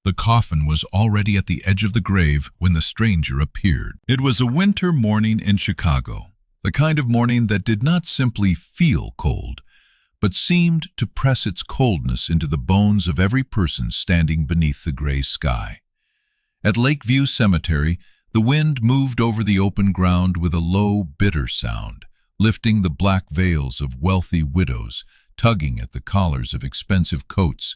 The coffin was already at the edge of the grave when the stranger appeared. It was a winter morning in Chicago, the kind of morning that did not simply feel cold, but seemed to press its coldness into the bones of every person standing beneath the gray sky. At Lakeview Cemetery, the wind moved over the open ground with a low, bitter sound, lifting the black veils of wealthy widows, tugging at the collars of expensive coats,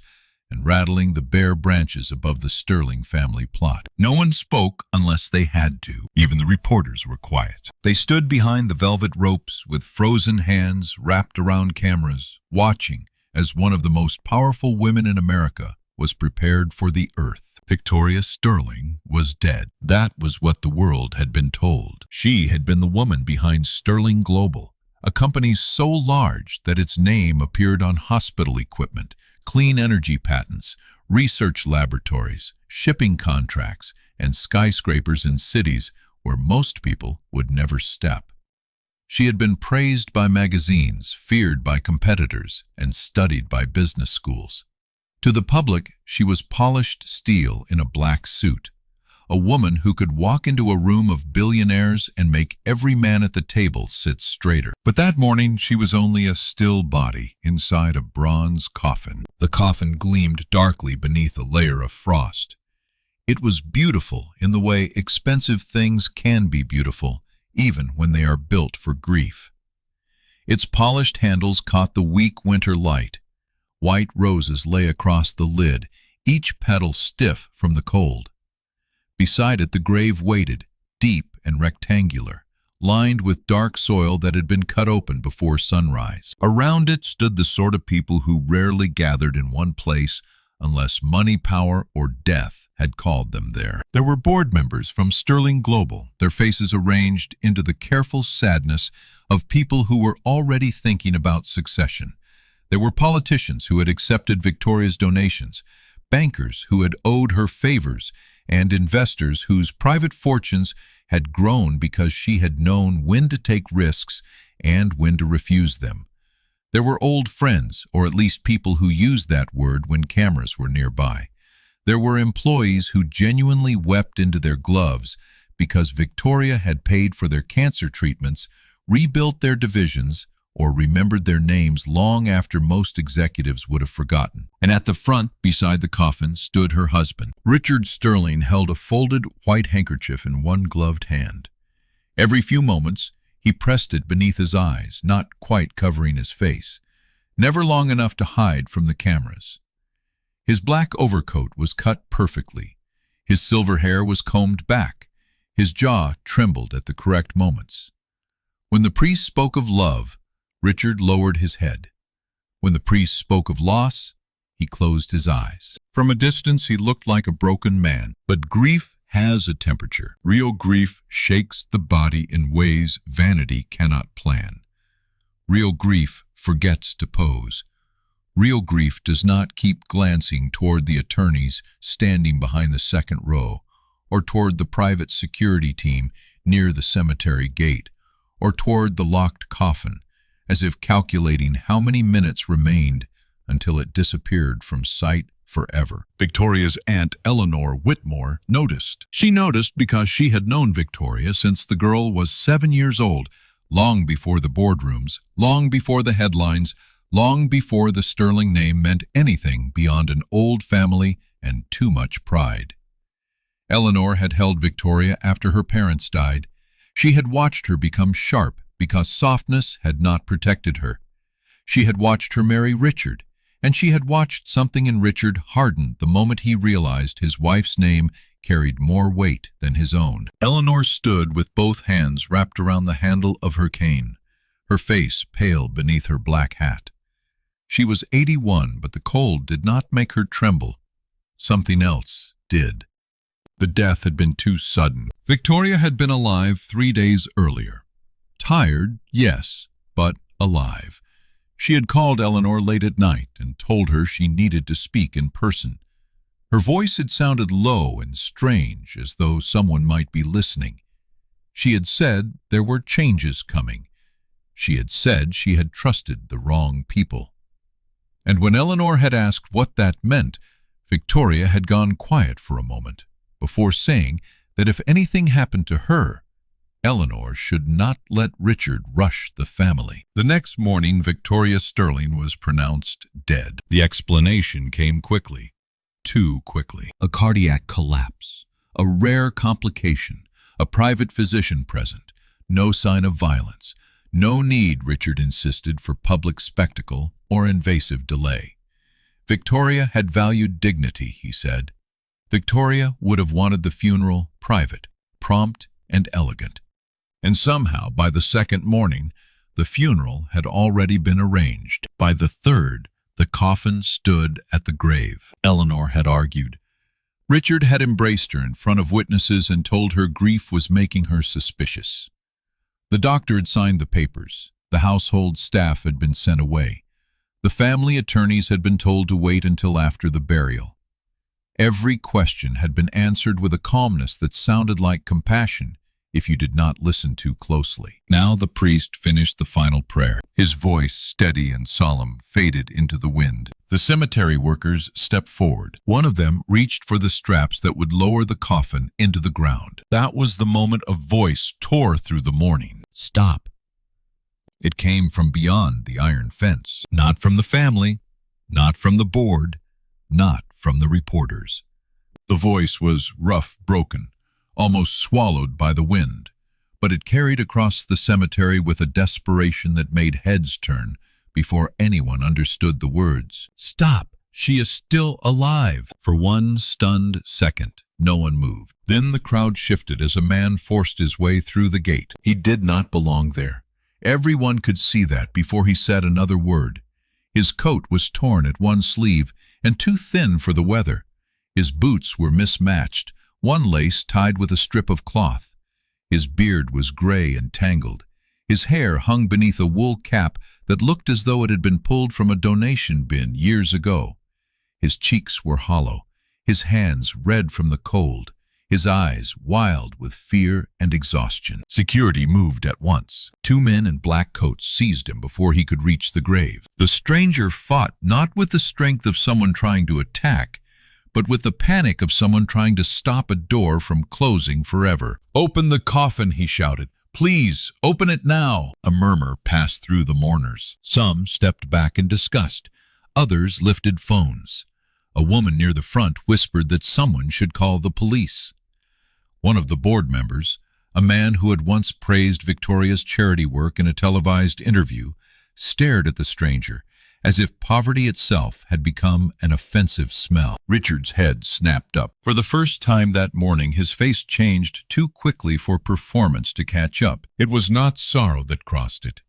and rattling the bare branches above the Sterling family plot. No one spoke unless they had to. Even the reporters were quiet. They stood behind the velvet ropes with frozen hands wrapped around cameras, watching as one of the most powerful women in America was prepared for the earth. Victoria Sterling was dead. That was what the world had been told. She had been the woman behind Sterling Global, a company so large that its name appeared on hospital equipment, clean energy patents, research laboratories, shipping contracts, and skyscrapers in cities where most people would never step. She had been praised by magazines, feared by competitors, and studied by business schools. To the public, she was polished steel in a black suit, a woman who could walk into a room of billionaires and make every man at the table sit straighter. But that morning, she was only a still body inside a bronze coffin. The coffin gleamed darkly beneath a layer of frost. It was beautiful in the way expensive things can be beautiful, even when they are built for grief. Its polished handles caught the weak winter light. White roses lay across the lid, each petal stiff from the cold. Beside it the grave waited, deep and rectangular, lined with dark soil that had been cut open before sunrise. Around it stood the sort of people who rarely gathered in one place unless money, power, or death had called them there. There were board members from Sterling Global, their faces arranged into the careful sadness of people who were already thinking about succession. There were politicians who had accepted Victoria's donations, bankers who had owed her favors, and investors whose private fortunes had grown because she had known when to take risks and when to refuse them. There were old friends, or at least people who used that word when cameras were nearby. There were employees who genuinely wept into their gloves because Victoria had paid for their cancer treatments, rebuilt their divisions, or remembered their names long after most executives would have forgotten. And at the front, beside the coffin, stood her husband. Richard Sterling held a folded white handkerchief in one gloved hand. Every few moments, he pressed it beneath his eyes, not quite covering his face, never long enough to hide from the cameras. His black overcoat was cut perfectly. His silver hair was combed back. His jaw trembled at the correct moments. When the priest spoke of love, Richard lowered his head. When the priest spoke of loss, he closed his eyes. From a distance, he looked like a broken man. But grief has a temperature. Real grief shakes the body in ways vanity cannot plan. Real grief forgets to pose. Real grief does not keep glancing toward the attorneys standing behind the second row, or toward the private security team near the cemetery gate, or toward the locked coffin, as if calculating how many minutes remained until it disappeared from sight forever. Victoria's aunt Eleanor Whitmore noticed. She noticed because she had known Victoria since the girl was 7 years old, long before the boardrooms, long before the headlines, long before the Sterling name meant anything beyond an old family and too much pride. Eleanor had held Victoria after her parents died. She had watched her become sharp because softness had not protected her. She had watched her marry Richard, and she had watched something in Richard harden the moment he realized his wife's name carried more weight than his own. Eleanor stood with both hands wrapped around the handle of her cane, her face pale beneath her black hat. She was 81, but the cold did not make her tremble. Something else did. The death had been too sudden. Victoria had been alive 3 days earlier. Tired, yes, but alive. She had called Eleanor late at night and told her she needed to speak in person. Her voice had sounded low and strange, as though someone might be listening. She had said there were changes coming. She had said she had trusted the wrong people. And when Eleanor had asked what that meant, Victoria had gone quiet for a moment before saying that if anything happened to her, Eleanor should not let Richard rush the family. The next morning, Victoria Sterling was pronounced dead. The explanation came quickly, too quickly. A cardiac collapse, a rare complication, a private physician present, no sign of violence, no need, Richard insisted, for public spectacle or invasive delay. Victoria had valued dignity, he said. Victoria would have wanted the funeral private, prompt, and elegant. And somehow, by the second morning, the funeral had already been arranged. By the third, the coffin stood at the grave, Eleanor had argued. Richard had embraced her in front of witnesses and told her grief was making her suspicious. The doctor had signed the papers. The household staff had been sent away. The family attorneys had been told to wait until after the burial. Every question had been answered with a calmness that sounded like compassion if you did not listen too closely. Now the priest finished the final prayer. His voice, steady and solemn, faded into the wind. The cemetery workers stepped forward. One of them reached for the straps that would lower the coffin into the ground. That was the moment a voice tore through the morning. Stop. It came from beyond the iron fence. Not from the family, not from the board, not from the reporters. The voice was rough, broken, almost swallowed by the wind, but it carried across the cemetery with a desperation that made heads turn before anyone understood the words. Stop. She is still alive. For one stunned second, no one moved. Then the crowd shifted as a man forced his way through the gate. He did not belong there. Everyone could see that before he said another word. His coat was torn at one sleeve and too thin for the weather. His boots were mismatched, one lace tied with a strip of cloth. His beard was gray and tangled. His hair hung beneath a wool cap that looked as though it had been pulled from a donation bin years ago. His cheeks were hollow, his hands red from the cold, his eyes wild with fear and exhaustion. Security moved at once. Two men in black coats seized him before he could reach the grave. The stranger fought not with the strength of someone trying to attack, but with the panic of someone trying to stop a door from closing forever. "Open the coffin," he shouted. "Please, open it now." A murmur passed through the mourners. Some stepped back in disgust. Others lifted phones. A woman near the front whispered that someone should call the police. One of the board members, a man who had once praised Victoria's charity work in a televised interview, stared at the stranger, as if poverty itself had become an offensive smell. Richard's head snapped up. For the first time that morning, his face changed too quickly for performance to catch up. It was not sorrow that crossed it.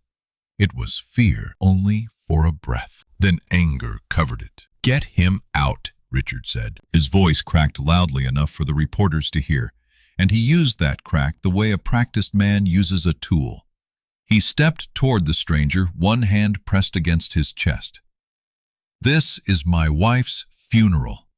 It was fear, only for a breath. Then anger covered it. "Get him out," Richard said. His voice cracked loudly enough for the reporters to hear, and he used that crack the way a practiced man uses a tool. He stepped toward the stranger, one hand pressed against his chest. "This is my wife's funeral.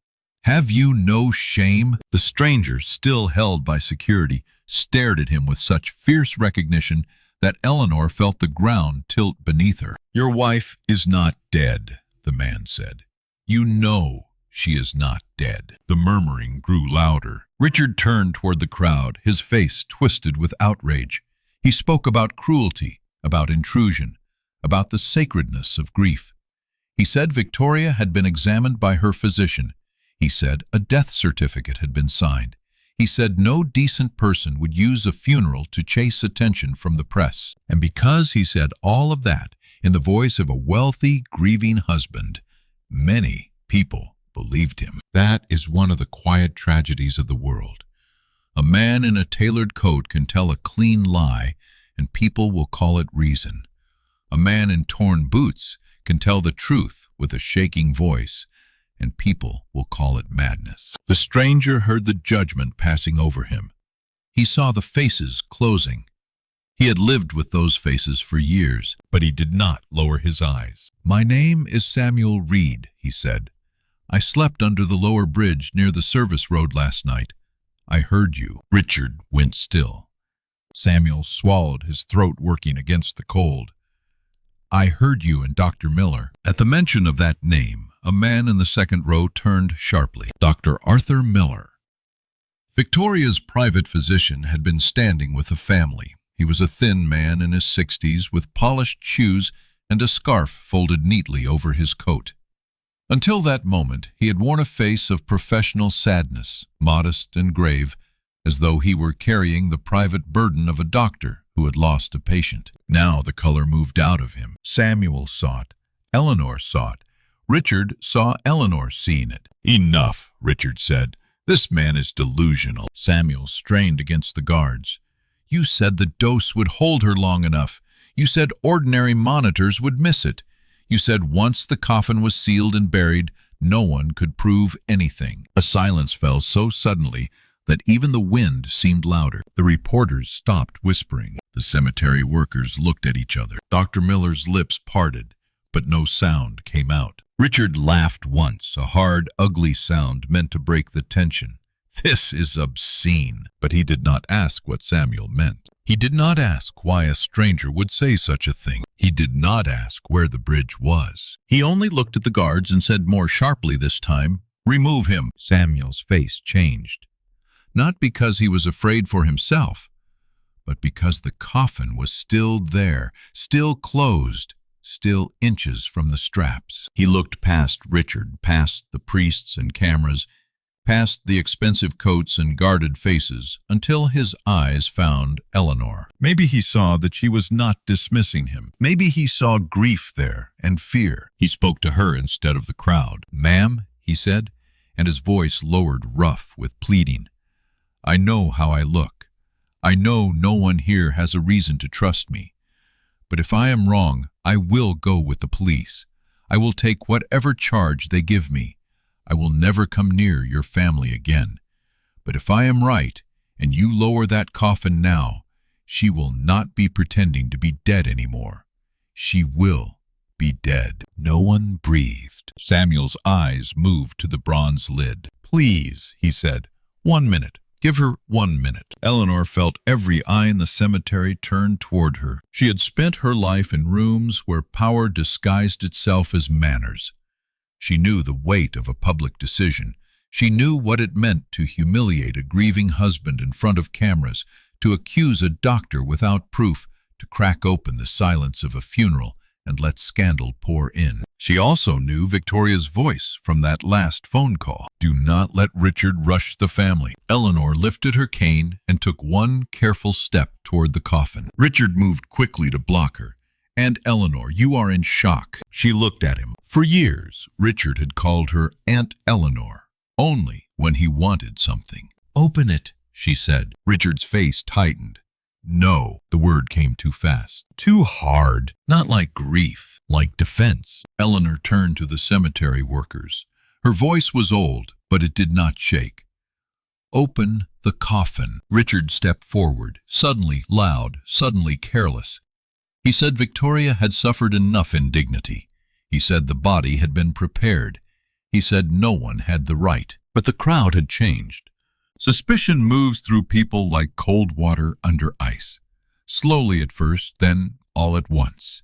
Have you no shame?" The stranger, still held by security, stared at him with such fierce recognition that Eleanor felt the ground tilt beneath her. "Your wife is not dead," the man said. "You know she is not dead." The murmuring grew louder. Richard turned toward the crowd, his face twisted with outrage. He spoke about cruelty, about intrusion, about the sacredness of grief. He said Victoria had been examined by her physician. He said a death certificate had been signed. He said no decent person would use a funeral to chase attention from the press. And because he said all of that in the voice of a wealthy, grieving husband, many people believed him. That is one of the quiet tragedies of the world. A man in a tailored coat can tell a clean lie, and people will call it reason. A man in torn boots can tell the truth with a shaking voice, and people will call it madness. The stranger heard the judgment passing over him. He saw the faces closing. He had lived with those faces for years, but he did not lower his eyes. "My name is Samuel Reed," he said. "I slept under the lower bridge near the service road last night. I heard you." Richard went still. Samuel swallowed, his throat working against the cold. "I heard you and Dr. Miller." At the mention of that name, A man in the second row turned sharply. Dr. Arthur Miller. Victoria's private physician had been standing with the family. He was a thin man in his 60s with polished shoes and a scarf folded neatly over his coat. Until that moment, he had worn a face of professional sadness, modest and grave, as though he were carrying the private burden of a doctor who had lost a patient. Now the color moved out of him. Samuel saw it. Eleanor saw it. Richard saw Eleanor seeing it. "Enough," Richard said. "This man is delusional." Samuel strained against the guards. "You said the dose would hold her long enough. You said ordinary monitors would miss it. You said once the coffin was sealed and buried, no one could prove anything." A silence fell so suddenly that even the wind seemed louder. The reporters stopped whispering. The cemetery workers looked at each other. Dr. Miller's lips parted, but no sound came out. Richard laughed once, a hard, ugly sound meant to break the tension. "This is obscene." But he did not ask what Samuel meant. He did not ask why a stranger would say such a thing. He did not ask where the bridge was. He only looked at the guards and said more sharply this time, "Remove him." Samuel's face changed. Not because he was afraid for himself, but because the coffin was still there, still closed, still inches from the straps. He looked past Richard, past the priests and cameras, past the expensive coats and guarded faces, until his eyes found Eleanor. Maybe he saw that she was not dismissing him. Maybe he saw grief there and fear. He spoke to her instead of the crowd. "Ma'am," he said, and his voice lowered rough with pleading. "I know how I look. I know no one here has a reason to trust me. But if I am wrong, I will go with the police. I will take whatever charge they give me. I will never come near your family again. But if I am right, and you lower that coffin now, she will not be pretending to be dead anymore. She will be dead." No one breathed. Samuel's eyes moved to the bronze lid. "Please," he said, "1 minute. Give her 1 minute." Eleanor felt every eye in the cemetery turned toward her. She had spent her life in rooms where power disguised itself as manners. She knew the weight of a public decision. She knew what it meant to humiliate a grieving husband in front of cameras, to accuse a doctor without proof, to crack open the silence of a funeral and let scandal pour in. She also knew Victoria's voice from that last phone call. "Do not let Richard rush the family." Eleanor lifted her cane and took one careful step toward the coffin. Richard moved quickly to block her. "And Eleanor, you are in shock." She looked at him. For years, Richard had called her Aunt Eleanor, only when he wanted something. "Open it," she said. Richard's face tightened. "No." The word came too fast, too hard, not like grief, like defense. Eleanor turned to the cemetery workers. Her voice was old, but it did not shake. "Open the coffin." Richard stepped forward, suddenly loud, suddenly careless. He said Victoria had suffered enough indignity. He said the body had been prepared. He said no one had the right. But the crowd had changed. Suspicion moves through people like cold water under ice. Slowly at first, then all at once.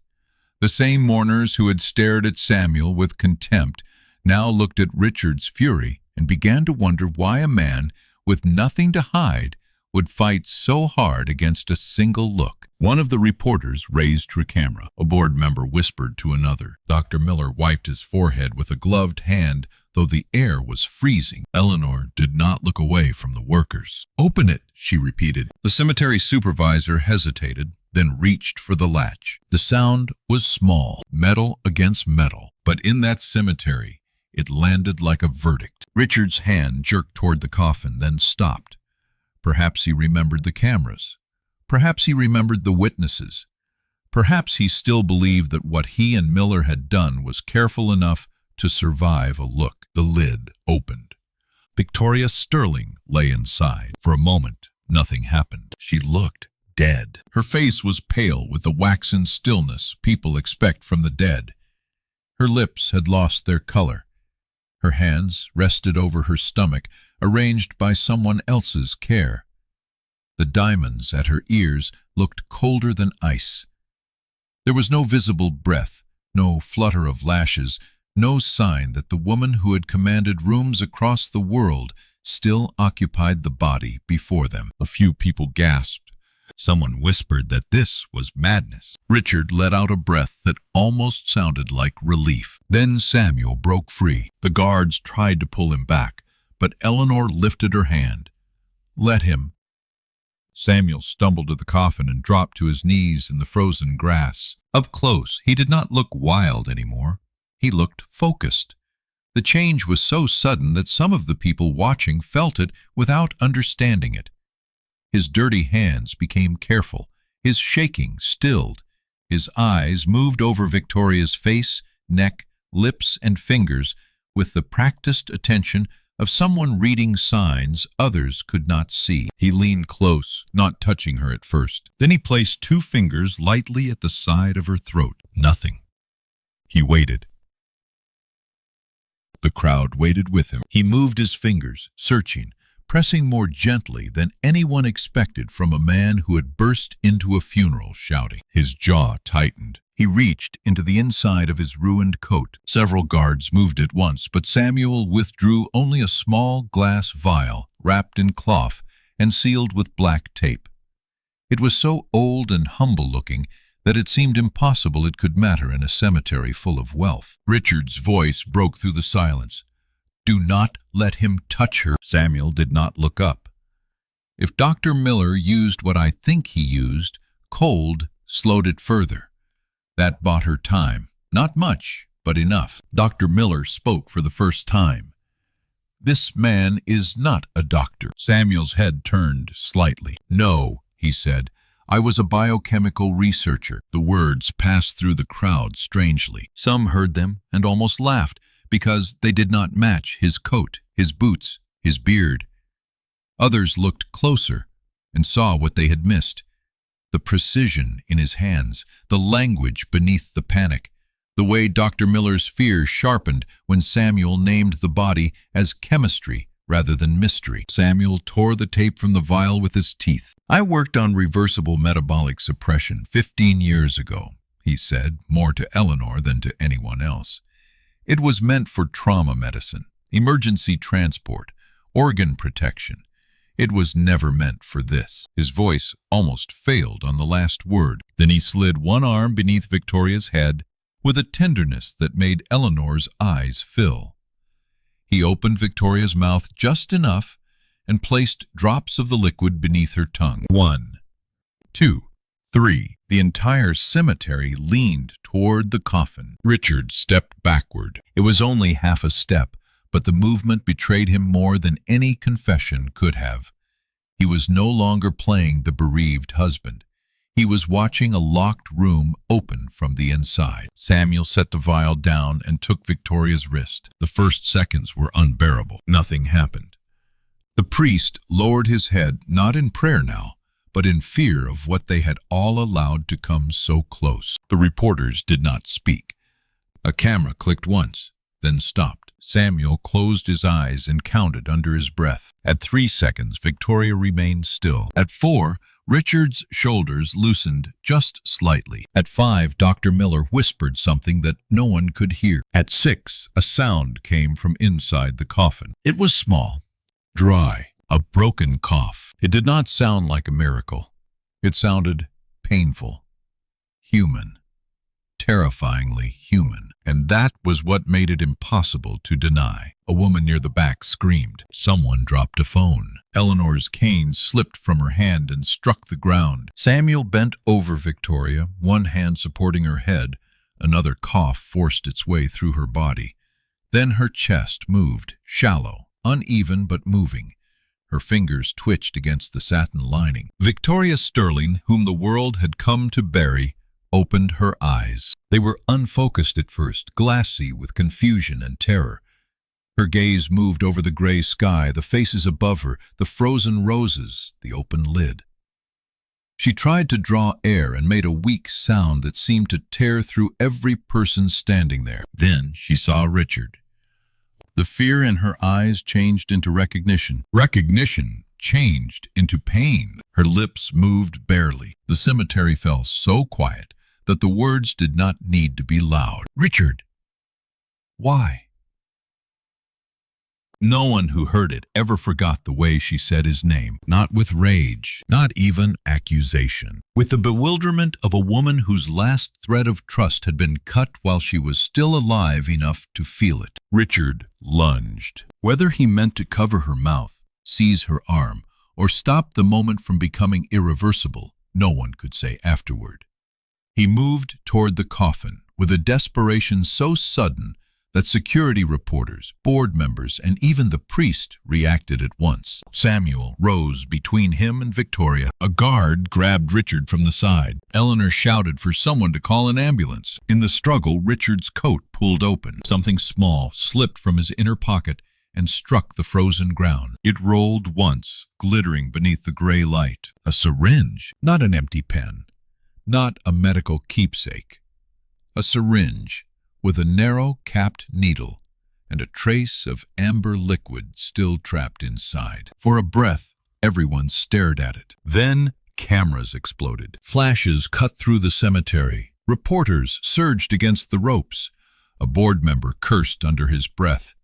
The same mourners who had stared at Samuel with contempt now looked at Richard's fury and began to wonder why a man with nothing to hide would fight so hard against a single look. One of the reporters raised her camera. A board member whispered to another. Dr. Miller wiped his forehead with a gloved hand, though the air was freezing. Eleanor did not look away from the workers. "Open it," she repeated. The cemetery supervisor hesitated, then reached for the latch. The sound was small, metal against metal, but in that cemetery, it landed like a verdict. Richard's hand jerked toward the coffin, then stopped. Perhaps he remembered the cameras. Perhaps he remembered the witnesses. Perhaps he still believed that what he and Miller had done was careful enough to survive a look. The lid opened. Victoria Sterling lay inside. For a moment, nothing happened. She looked dead. Her face was pale with the waxen stillness people expect from the dead. Her lips had lost their color. Her hands rested over her stomach, arranged by someone else's care. The diamonds at her ears looked colder than ice. There was no visible breath, no flutter of lashes, No sign that the woman who had commanded rooms across the world still occupied the body before them. A few people gasped. Someone whispered that this was madness. Richard let out a breath that almost sounded like relief. Then Samuel broke free. The guards tried to pull him back, but Eleanor lifted her hand. "Let him." Samuel stumbled to the coffin and dropped to his knees in the frozen grass. Up close, he did not look wild anymore. He looked focused. The change was so sudden that some of the people watching felt it without understanding it. His dirty hands became careful, his shaking stilled. His eyes moved over Victoria's face, neck, lips, and fingers with the practiced attention of someone reading signs others could not see. He leaned close, not touching her at first. Then he placed 2 fingers lightly at the side of her throat. Nothing. He waited. The crowd waited with him. He moved his fingers, searching, pressing more gently than anyone expected from a man who had burst into a funeral shouting. His jaw tightened. He reached into the inside of his ruined coat. Several guards moved at once, but Samuel withdrew only a small glass vial wrapped in cloth and sealed with black tape. It was so old and humble-looking that it seemed impossible it could matter in a cemetery full of wealth. Richard's voice broke through the silence. "Do not let him touch her." Samuel did not look up. If Dr. Miller used what I think he used, cold slowed it further. That bought her time. Not much, but enough. Dr. Miller spoke for the first time. "This man is not a doctor." Samuel's head turned slightly. "No," he said. "I was a biochemical researcher." The words passed through the crowd strangely. Some heard them and almost laughed because they did not match his coat, his boots, his beard. Others looked closer and saw what they had missed. The precision in his hands, the language beneath the panic, the way Dr. Miller's fear sharpened when Samuel named the body as chemistry rather than mystery. Samuel tore the tape from the vial with his teeth. "I worked on reversible metabolic suppression 15 years ago," he said, more to Eleanor than to anyone else. "It was meant for trauma medicine, emergency transport, organ protection. It was never meant for this." His voice almost failed on the last word. Then he slid one arm beneath Victoria's head with a tenderness that made Eleanor's eyes fill. He opened Victoria's mouth just enough and placed drops of the liquid beneath her tongue. 1, 2, 3. The entire cemetery leaned toward the coffin. Richard stepped backward. It was only half a step, but the movement betrayed him more than any confession could have. He was no longer playing the bereaved husband. He was watching a locked room open from the inside. Samuel set the vial down and took Victoria's wrist. The first seconds were unbearable. Nothing happened. The priest lowered his head, not in prayer now, but in fear of what they had all allowed to come so close. The reporters did not speak. A camera clicked once, then stopped. Samuel closed his eyes and counted under his breath. At 3 seconds, Victoria remained still. At 4, Richard's shoulders loosened just slightly. At 5, Dr. Miller whispered something that no one could hear. At 6, a sound came from inside the coffin. It was small, dry, a broken cough. It did not sound like a miracle. It sounded painful, human, terrifyingly human. And that was what made it impossible to deny. A woman near the back screamed. Someone dropped a phone. Eleanor's cane slipped from her hand and struck the ground. Samuel bent over Victoria, one hand supporting her head. Another cough forced its way through her body. Then her chest moved, shallow, uneven but moving. Her fingers twitched against the satin lining. Victoria Sterling, whom the world had come to bury, opened her eyes. They were unfocused at first, glassy with confusion and terror. Her gaze moved over the gray sky, the faces above her, the frozen roses, the open lid. She tried to draw air and made a weak sound that seemed to tear through every person standing there. Then she saw Richard. The fear in her eyes changed into recognition. Recognition changed into pain. Her lips moved barely. The cemetery fell so quiet that the words did not need to be loud. "Richard!" Why? No one who heard it ever forgot the way she said his name, not with rage, not even accusation. With the bewilderment of a woman whose last thread of trust had been cut while she was still alive enough to feel it. Richard lunged. Whether he meant to cover her mouth, seize her arm, or stop the moment from becoming irreversible, no one could say afterward. He moved toward the coffin with a desperation so sudden that security reporters, board members, and even the priest reacted at once. Samuel rose between him and Victoria. A guard grabbed Richard from the side. Eleanor shouted for someone to call an ambulance. In the struggle, Richard's coat pulled open. Something small slipped from his inner pocket and struck the frozen ground. It rolled once, glittering beneath the gray light. A syringe, not an empty pen, not a medical keepsake. A syringe with a narrow capped needle and a trace of amber liquid still trapped inside. For a breath, everyone stared at it. Then cameras exploded. Flashes cut through the cemetery. Reporters surged against the ropes. A board member cursed under his breath.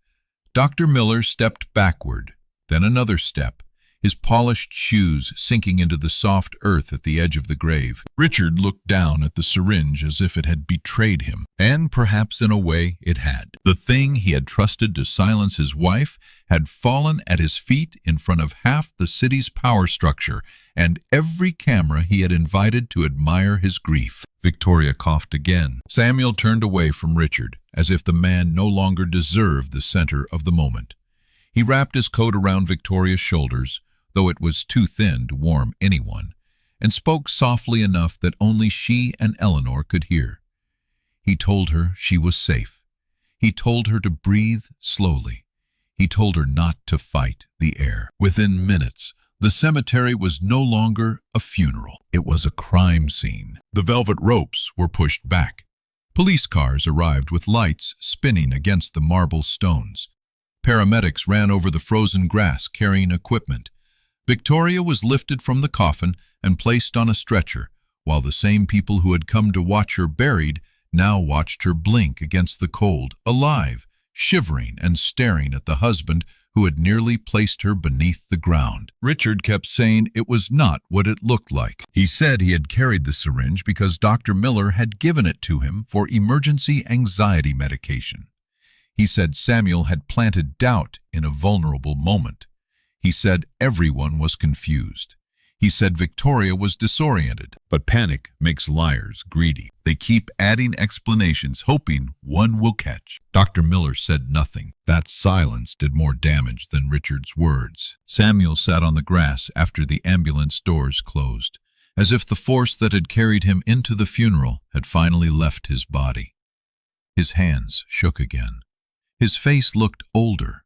Dr. Miller stepped backward, then another step, his polished shoes sinking into the soft earth at the edge of the grave. Richard looked down at the syringe as if it had betrayed him, and perhaps in a way it had. The thing he had trusted to silence his wife had fallen at his feet in front of half the city's power structure and every camera he had invited to admire his grief. Victoria coughed again. Samuel turned away from Richard, as if the man no longer deserved the center of the moment. He wrapped his coat around Victoria's shoulders, though it was too thin to warm anyone, and spoke softly enough that only she and Eleanor could hear. He told her she was safe. He told her to breathe slowly. He told her not to fight the air. Within minutes, the cemetery was no longer a funeral. It was a crime scene. The velvet ropes were pushed back. Police cars arrived with lights spinning against the marble stones. Paramedics ran over the frozen grass carrying equipment. Victoria was lifted from the coffin and placed on a stretcher, while the same people who had come to watch her buried now watched her blink against the cold, alive, shivering and staring at the husband who had nearly placed her beneath the ground. Richard kept saying it was not what it looked like. He said he had carried the syringe because Dr. Miller had given it to him for emergency anxiety medication. He said Samuel had planted doubt in a vulnerable moment. He said everyone was confused. He said Victoria was disoriented. But panic makes liars greedy. They keep adding explanations, hoping one will catch. Dr. Miller said nothing. That silence did more damage than Richard's words. Samuel sat on the grass after the ambulance doors closed, as if the force that had carried him into the funeral had finally left his body. His hands shook again. His face looked older.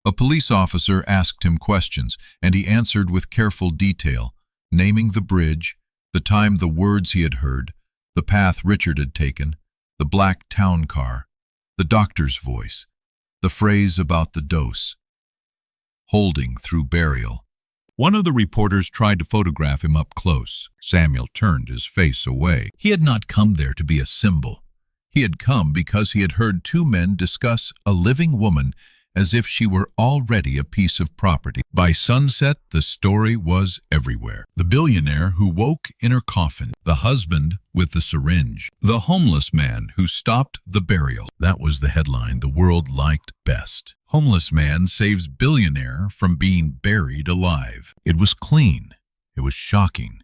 A police officer asked him questions, and he answered with careful detail, naming the bridge, the time, the words he had heard, the path Richard had taken, the black town car, the doctor's voice, the phrase about the dose. Holding through burial. One of the reporters tried to photograph him up close. Samuel turned his face away. He had not come there to be a symbol. He had come because he had heard two men discuss a living woman as if she were already a piece of property. By sunset, the story was everywhere. The billionaire who woke in her coffin, the husband with the syringe, the homeless man who stopped the burial. That was the headline the world liked best. Homeless man saves billionaire from being buried alive. It was clean. It was shocking.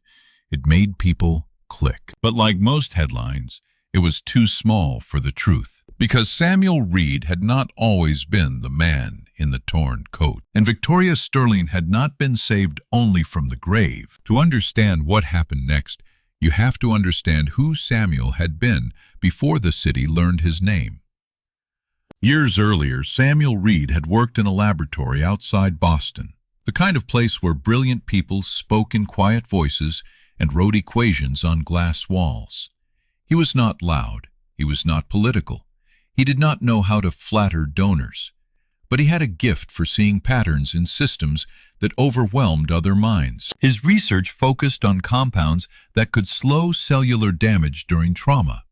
It made people click. But like most headlines, it was too small for the truth. Because Samuel Reed had not always been the man in the torn coat, and Victoria Sterling had not been saved only from the grave. To understand what happened next, you have to understand who Samuel had been before the city learned his name. Years earlier, Samuel Reed had worked in a laboratory outside Boston, the kind of place where brilliant people spoke in quiet voices and wrote equations on glass walls. He was not loud. He was not political. He did not know how to flatter donors, but he had a gift for seeing patterns in systems that overwhelmed other minds. His research focused on compounds that could slow cellular damage during trauma.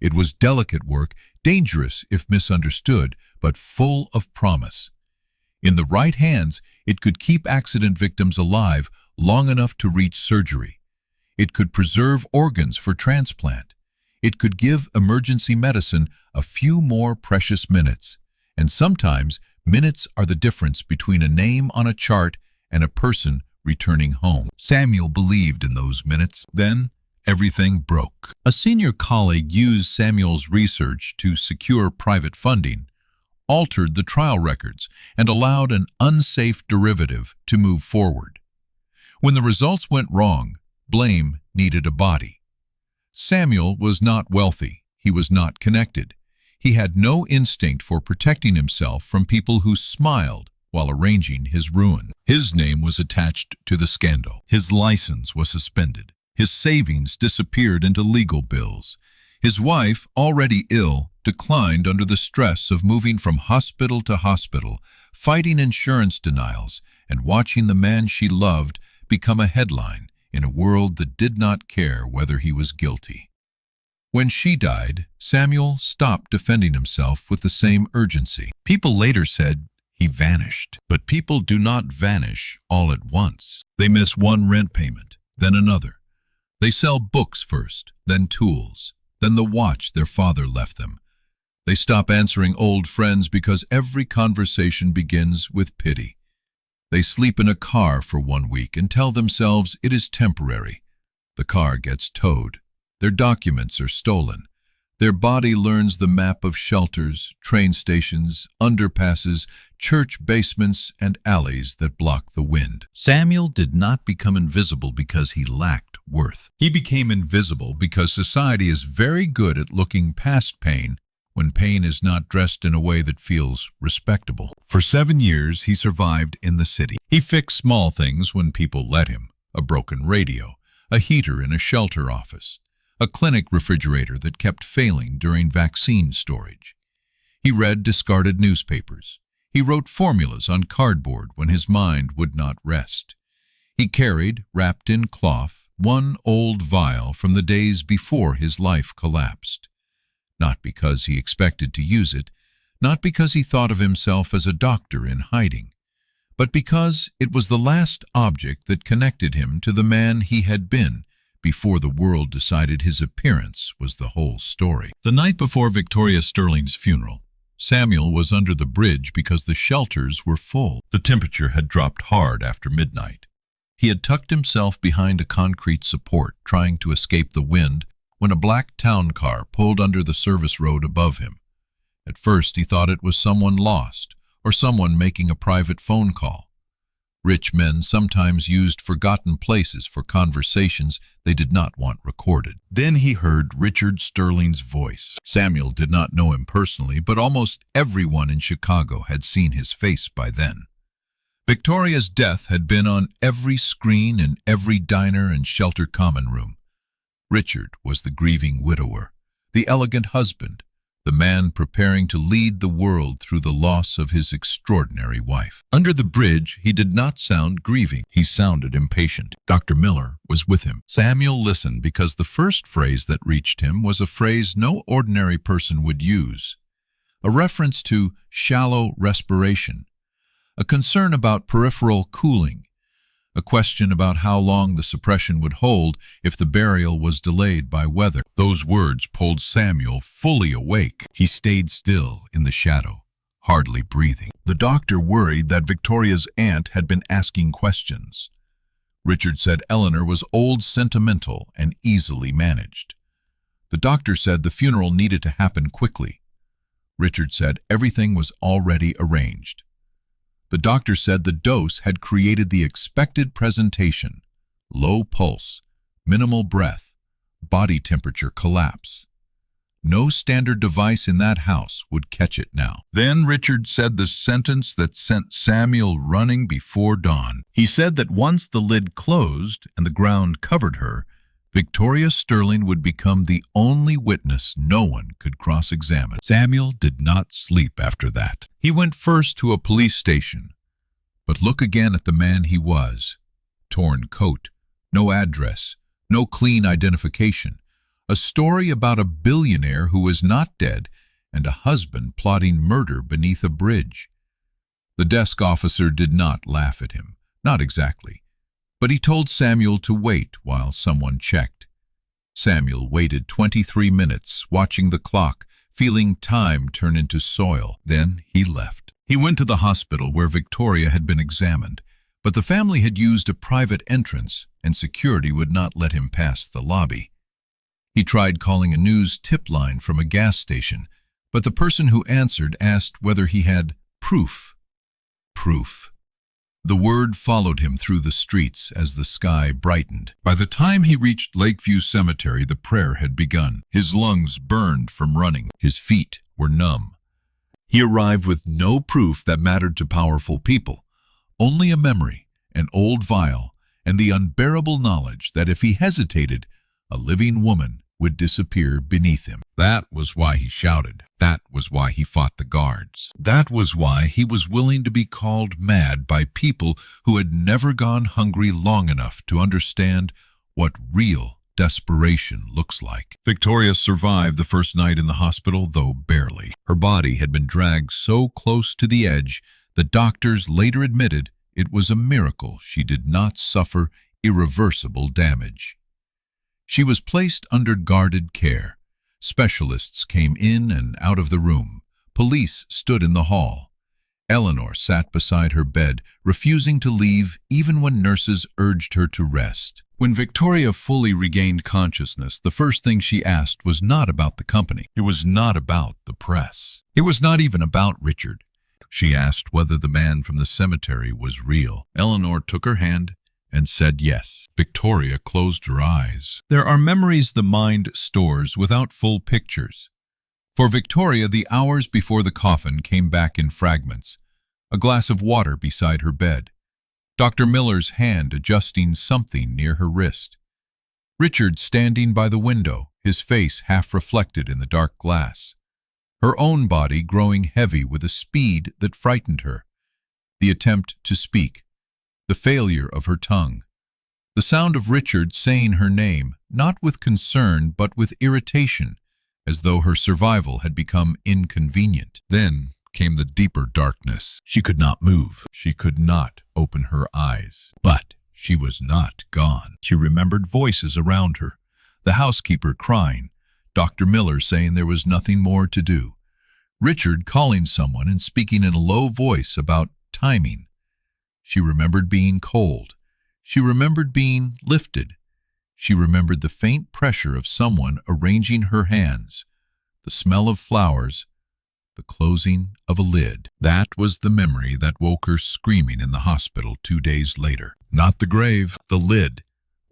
It was delicate work dangerous if misunderstood, but full of promise. In the right hands, it could keep accident victims alive long enough to reach surgery. It could preserve organs for transplant. It could give emergency medicine a few more precious minutes. And sometimes, minutes are the difference between a name on a chart and a person returning home. Samuel believed in those minutes. Then, everything broke. A senior colleague used Samuel's research to secure private funding, altered the trial records, and allowed an unsafe derivative to move forward. When the results went wrong, blame needed a body. Samuel was not wealthy. He was not connected. He had no instinct for protecting himself from people who smiled while arranging his ruin. His name was attached to the scandal. His license was suspended. His savings disappeared into legal bills. His wife, already ill, declined under the stress of moving from hospital to hospital, fighting insurance denials, and watching the man she loved become a headline in a world that did not care whether he was guilty. When she died, Samuel stopped defending himself with the same urgency. People later said he vanished. But people do not vanish all at once. They miss one rent payment, then another. They sell books first, then tools, then the watch their father left them. They stop answering old friends because every conversation begins with pity. They sleep in a car for 1 week and tell themselves it is temporary. The car gets towed. Their documents are stolen. Their body learns the map of shelters, train stations, underpasses, church basements, and alleys that block the wind. Samuel did not become invisible because he lacked worth. He became invisible because society is very good at looking past pain when pain is not dressed in a way that feels respectable. For 7 years, he survived in the city. He fixed small things when people let him: a broken radio, a heater in a shelter office, a clinic refrigerator that kept failing during vaccine storage. He read discarded newspapers. He wrote formulas on cardboard when his mind would not rest. He carried, wrapped in cloth, one old vial from the days before his life collapsed. Not because he expected to use it, not because he thought of himself as a doctor in hiding, but because it was the last object that connected him to the man he had been before the world decided his appearance was the whole story. The night before Victoria Sterling's funeral, Samuel was under the bridge because the shelters were full. The temperature had dropped hard after midnight. He had tucked himself behind a concrete support, trying to escape the wind, when a black town car pulled under the service road above him. At first he thought it was someone lost, or someone making a private phone call. Rich men sometimes used forgotten places for conversations they did not want recorded. Then he heard Richard Sterling's voice. Samuel did not know him personally, but almost everyone in Chicago had seen his face by then. Victoria's death had been on every screen in every diner and shelter common room. Richard was the grieving widower, the elegant husband, the man preparing to lead the world through the loss of his extraordinary wife. Under the bridge, he did not sound grieving. He sounded impatient. Dr. Miller was with him. Samuel listened because the first phrase that reached him was a phrase no ordinary person would use, a reference to shallow respiration, a concern about peripheral cooling, a question about how long the suppression would hold if the burial was delayed by weather. Those words pulled Samuel fully awake. He stayed still in the shadow, hardly breathing. The doctor worried that Victoria's aunt had been asking questions. Richard said Eleanor was old, sentimental, and easily managed. The doctor said the funeral needed to happen quickly. Richard said everything was already arranged. The doctor said the dose had created the expected presentation: low pulse, minimal breath, body temperature collapse. No standard device in that house would catch it now. Then Richard said the sentence that sent Samuel running before dawn. He said that once the lid closed and the ground covered her, Victoria Sterling would become the only witness no one could cross-examine. Samuel did not sleep after that. He went first to a police station. But look again at the man he was. Torn coat, no address, no clean identification. A story about a billionaire who was not dead and a husband plotting murder beneath a bridge. The desk officer did not laugh at him, not exactly, but he told Samuel to wait while someone checked. Samuel waited 23 minutes, watching the clock, feeling time turn into soil. Then he left. He went to the hospital where Victoria had been examined, but the family had used a private entrance and security would not let him pass the lobby. He tried calling a news tip line from a gas station, but the person who answered asked whether he had proof. Proof. The word followed him through the streets as the sky brightened. By the time he reached Lakeview Cemetery, the prayer had begun. His lungs burned from running. His feet were numb. He arrived with no proof that mattered to powerful people, only a memory, an old vial, and the unbearable knowledge that if he hesitated, a living woman would disappear beneath him. That was why he shouted. That was why he fought the guards. That was why he was willing to be called mad by people who had never gone hungry long enough to understand what real desperation looks like. Victoria survived the first night in the hospital, though barely. Her body had been dragged so close to the edge that doctors later admitted it was a miracle she did not suffer irreversible damage. She was placed under guarded care. Specialists came in and out of the room. Police stood in the hall. Eleanor sat beside her bed, refusing to leave even when nurses urged her to rest. When Victoria fully regained consciousness, the first thing she asked was not about the company. It was not about the press. It was not even about Richard. She asked whether the man from the cemetery was real. Eleanor took her hand and said yes. Victoria closed her eyes. There are memories the mind stores without full pictures. For Victoria, the hours before the coffin came back in fragments. A glass of water beside her bed. Dr. Miller's hand adjusting something near her wrist. Richard standing by the window, his face half reflected in the dark glass. Her own body growing heavy with a speed that frightened her. The attempt to speak. The failure of her tongue. The sound of Richard saying her name, not with concern but with irritation, as though her survival had become inconvenient. Then came the deeper darkness. She could not move. She could not open her eyes. But she was not gone. She remembered voices around her. The housekeeper crying. Dr. Miller saying there was nothing more to do. Richard calling someone and speaking in a low voice about timing. She remembered being cold. She remembered being lifted. She remembered the faint pressure of someone arranging her hands, the smell of flowers, the closing of a lid. That was the memory that woke her screaming in the hospital 2 days later. Not the grave, the lid.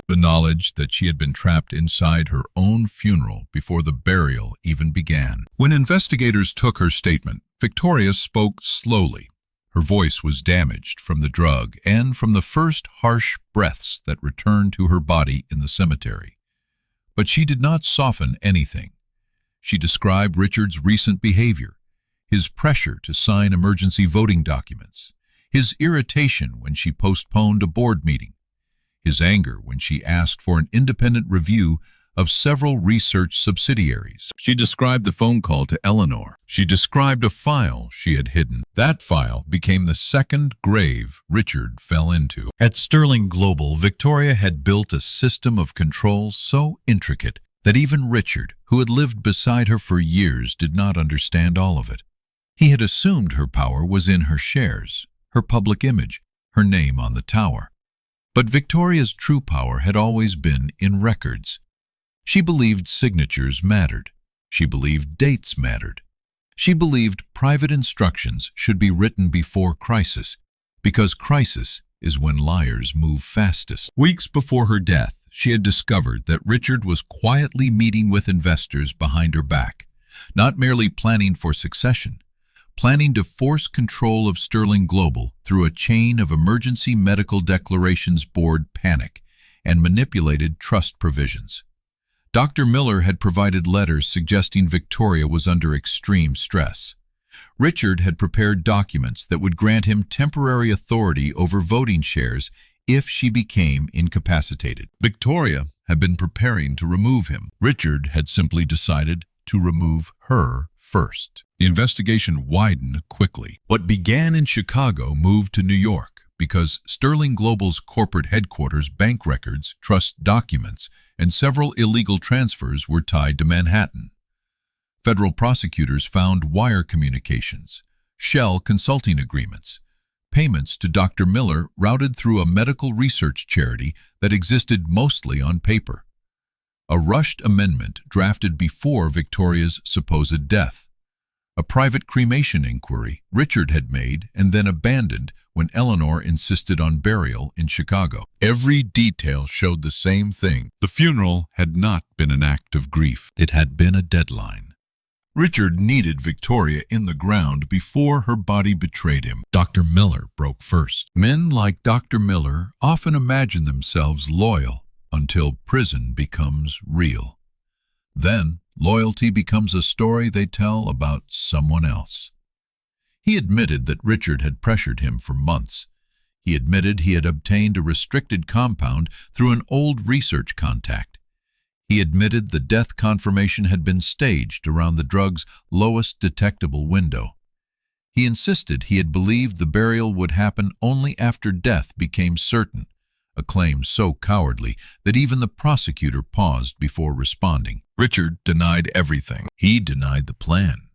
The knowledge that she had been trapped inside her own funeral before the burial even began. When investigators took her statement, Victoria spoke slowly. Her voice was damaged from the drug and from the first harsh breaths that returned to her body in the cemetery. But she did not soften anything. She described Richard's recent behavior, his pressure to sign emergency voting documents, his irritation when she postponed a board meeting, his anger when she asked for an independent review of several research subsidiaries. She described the phone call to Eleanor. She described a file she had hidden. That file became the second grave Richard fell into. At Sterling Global, Victoria had built a system of control so intricate that even Richard, who had lived beside her for years, did not understand all of it. He had assumed her power was in her shares, her public image, her name on the tower. But Victoria's true power had always been in records. She believed signatures mattered. She believed dates mattered. She believed private instructions should be written before crisis, because crisis is when liars move fastest. Weeks before her death, she had discovered that Richard was quietly meeting with investors behind her back, not merely planning for succession, planning to force control of Sterling Global through a chain of emergency medical declarations board panic and manipulated trust provisions. Dr. Miller had provided letters suggesting Victoria was under extreme stress. Richard had prepared documents that would grant him temporary authority over voting shares if she became incapacitated. Victoria had been preparing to remove him. Richard had simply decided to remove her first. The investigation widened quickly. What began in Chicago moved to New York because Sterling Global's corporate headquarters' bank records, trust documents, and several illegal transfers were tied to Manhattan. Federal prosecutors found wire communications, shell consulting agreements, payments to Dr. Miller routed through a medical research charity that existed mostly on paper. A rushed amendment drafted before Victoria's supposed death. A private cremation inquiry Richard had made and then abandoned when Eleanor insisted on burial in Chicago. Every detail showed the same thing. The funeral had not been an act of grief. It had been a deadline. Richard needed Victoria in the ground before her body betrayed him. Dr. Miller broke first. Men like Dr. Miller often imagine themselves loyal until prison becomes real. Then, loyalty becomes a story they tell about someone else. He admitted that Richard had pressured him for months. He admitted he had obtained a restricted compound through an old research contact. He admitted the death confirmation had been staged around the drug's lowest detectable window. He insisted he had believed the burial would happen only after death became certain, a claim so cowardly that even the prosecutor paused before responding. Richard denied everything. He denied the plan.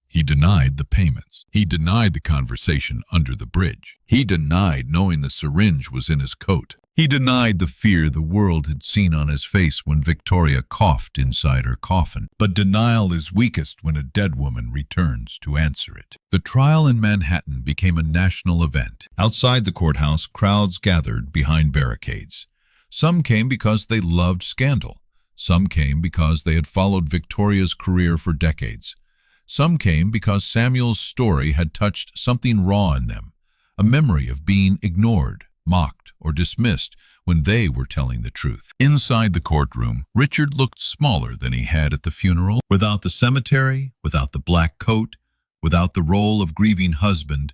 He denied the payments. He denied the conversation under the bridge. He denied knowing the syringe was in his coat. He denied the fear the world had seen on his face when Victoria coughed inside her coffin. But denial is weakest when a dead woman returns to answer it. The trial in Manhattan became a national event. Outside the courthouse, crowds gathered behind barricades. Some came because they loved scandal. Some came because they had followed Victoria's career for decades. Some came because Samuel's story had touched something raw in them, a memory of being ignored, mocked, or dismissed when they were telling the truth. Inside the courtroom, Richard looked smaller than he had at the funeral. Without the cemetery, without the black coat, without the role of grieving husband,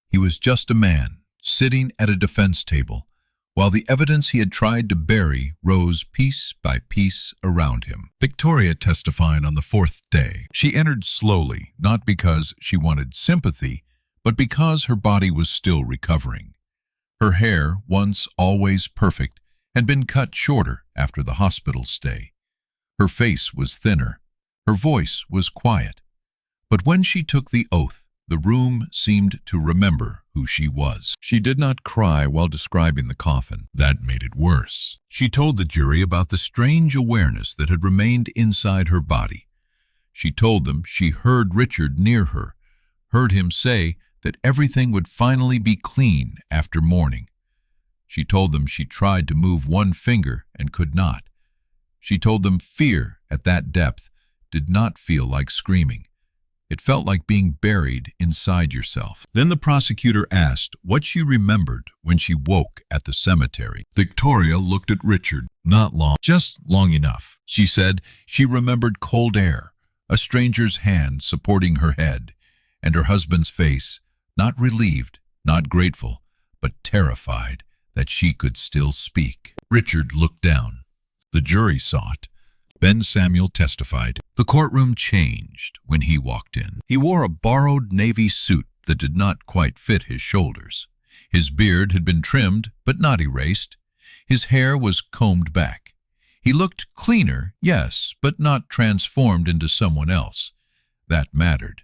he was just a man sitting at a defense table, while the evidence he had tried to bury rose piece by piece around him. Victoria testified on the fourth day. She entered slowly, not because she wanted sympathy, but because her body was still recovering. Her hair, once always perfect, had been cut shorter after the hospital stay. Her face was thinner. Her voice was quiet. But when she took the oath, the room seemed to remember who she was. She did not cry while describing the coffin. That made it worse. She told the jury about the strange awareness that had remained inside her body. She told them she heard Richard near her, heard him say that everything would finally be clean after mourning. She told them she tried to move one finger and could not. She told them fear at that depth did not feel like screaming. It felt like being buried inside yourself. Then the prosecutor asked what she remembered when she woke at the cemetery. Victoria looked at Richard. Not long, just long enough. She said she remembered cold air, a stranger's hand supporting her head, and her husband's face, not relieved, not grateful, but terrified that she could still speak. Richard looked down. The jury saw it. Ben Samuel testified. The courtroom changed when he walked in. He wore a borrowed navy suit that did not quite fit his shoulders. His beard had been trimmed, but not erased. His hair was combed back. He looked cleaner, yes, but not transformed into someone else. That mattered.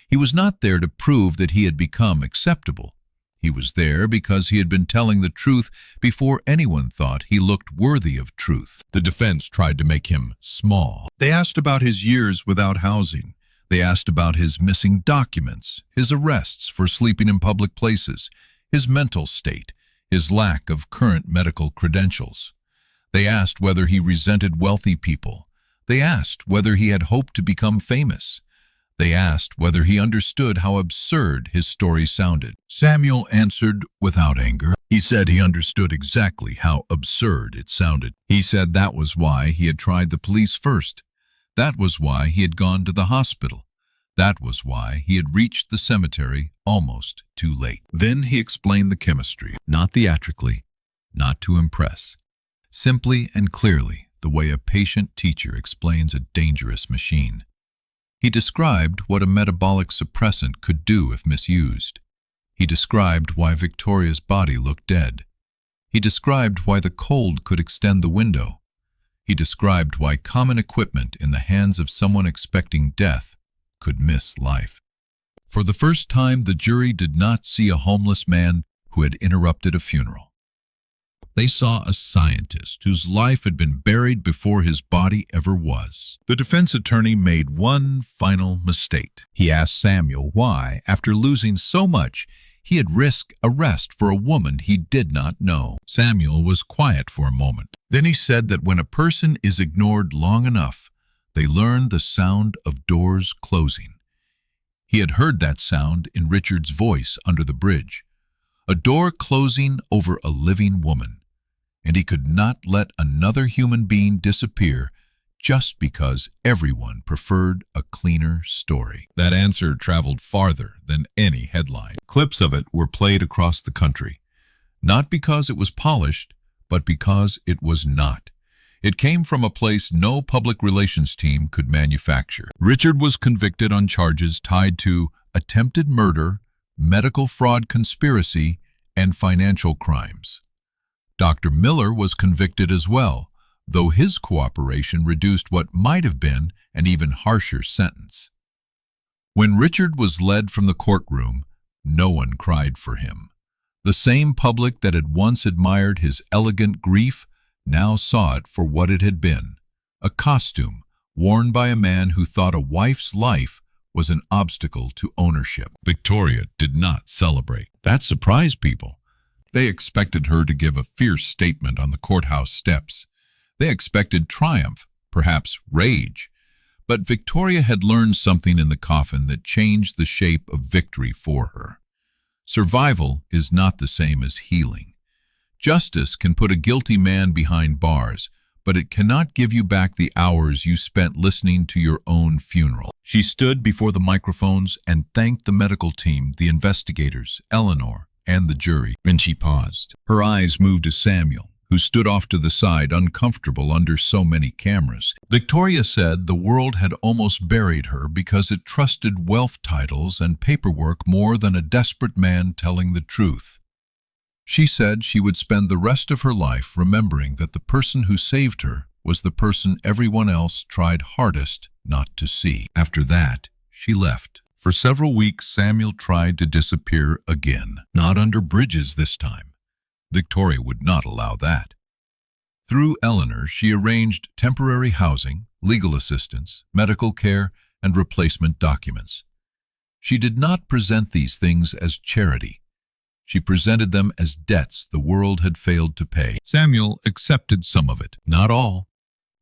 He was not there to prove that he had become acceptable. He was there because he had been telling the truth before anyone thought he looked worthy of truth. The defense tried to make him small. They asked about his years without housing. They asked about his missing documents, his arrests for sleeping in public places, his mental state, his lack of current medical credentials. They asked whether he resented wealthy people. They asked whether he had hoped to become famous. They asked whether he understood how absurd his story sounded. Samuel answered without anger. He said he understood exactly how absurd it sounded. He said that was why he had tried the police first. That was why he had gone to the hospital. That was why he had reached the cemetery almost too late. Then he explained the chemistry, not theatrically, not to impress. Simply and clearly, the way a patient teacher explains a dangerous machine. He described what a metabolic suppressant could do if misused. He described why Victoria's body looked dead. He described why the cold could extend the window. He described why common equipment in the hands of someone expecting death could miss life. For the first time, the jury did not see a homeless man who had interrupted a funeral. They saw a scientist whose life had been buried before his body ever was. The defense attorney made one final mistake. He asked Samuel why, after losing so much, he had risked arrest for a woman he did not know. Samuel was quiet for a moment. Then he said that when a person is ignored long enough, they learn the sound of doors closing. He had heard that sound in Richard's voice under the bridge. A door closing over a living woman. And he could not let another human being disappear just because everyone preferred a cleaner story. That answer traveled farther than any headline. Clips of it were played across the country, not because it was polished, but because it was not. It came from a place no public relations team could manufacture. Richard was convicted on charges tied to attempted murder, medical fraud conspiracy, and financial crimes. Dr. Miller was convicted as well, though his cooperation reduced what might have been an even harsher sentence. When Richard was led from the courtroom, no one cried for him. The same public that had once admired his elegant grief now saw it for what it had been, a costume worn by a man who thought a wife's life was an obstacle to ownership. Victoria did not celebrate. That surprised people. They expected her to give a fierce statement on the courthouse steps. They expected triumph, perhaps rage. But Victoria had learned something in the coffin that changed the shape of victory for her. Survival is not the same as healing. Justice can put a guilty man behind bars, but it cannot give you back the hours you spent listening to your own funeral. She stood before the microphones and thanked the medical team, the investigators, Eleanor, and the jury. When she paused, her eyes moved to Samuel, who stood off to the side, uncomfortable under so many cameras. Victoria said the world had almost buried her because it trusted wealth titles and paperwork more than a desperate man telling the truth. She said she would spend the rest of her life remembering that the person who saved her was the person everyone else tried hardest not to see. After that, she left. For several weeks, Samuel tried to disappear again, not under bridges this time. Victoria would not allow that. Through Eleanor, she arranged temporary housing, legal assistance, medical care, and replacement documents. She did not present these things as charity. She presented them as debts the world had failed to pay. Samuel accepted some of it, not all.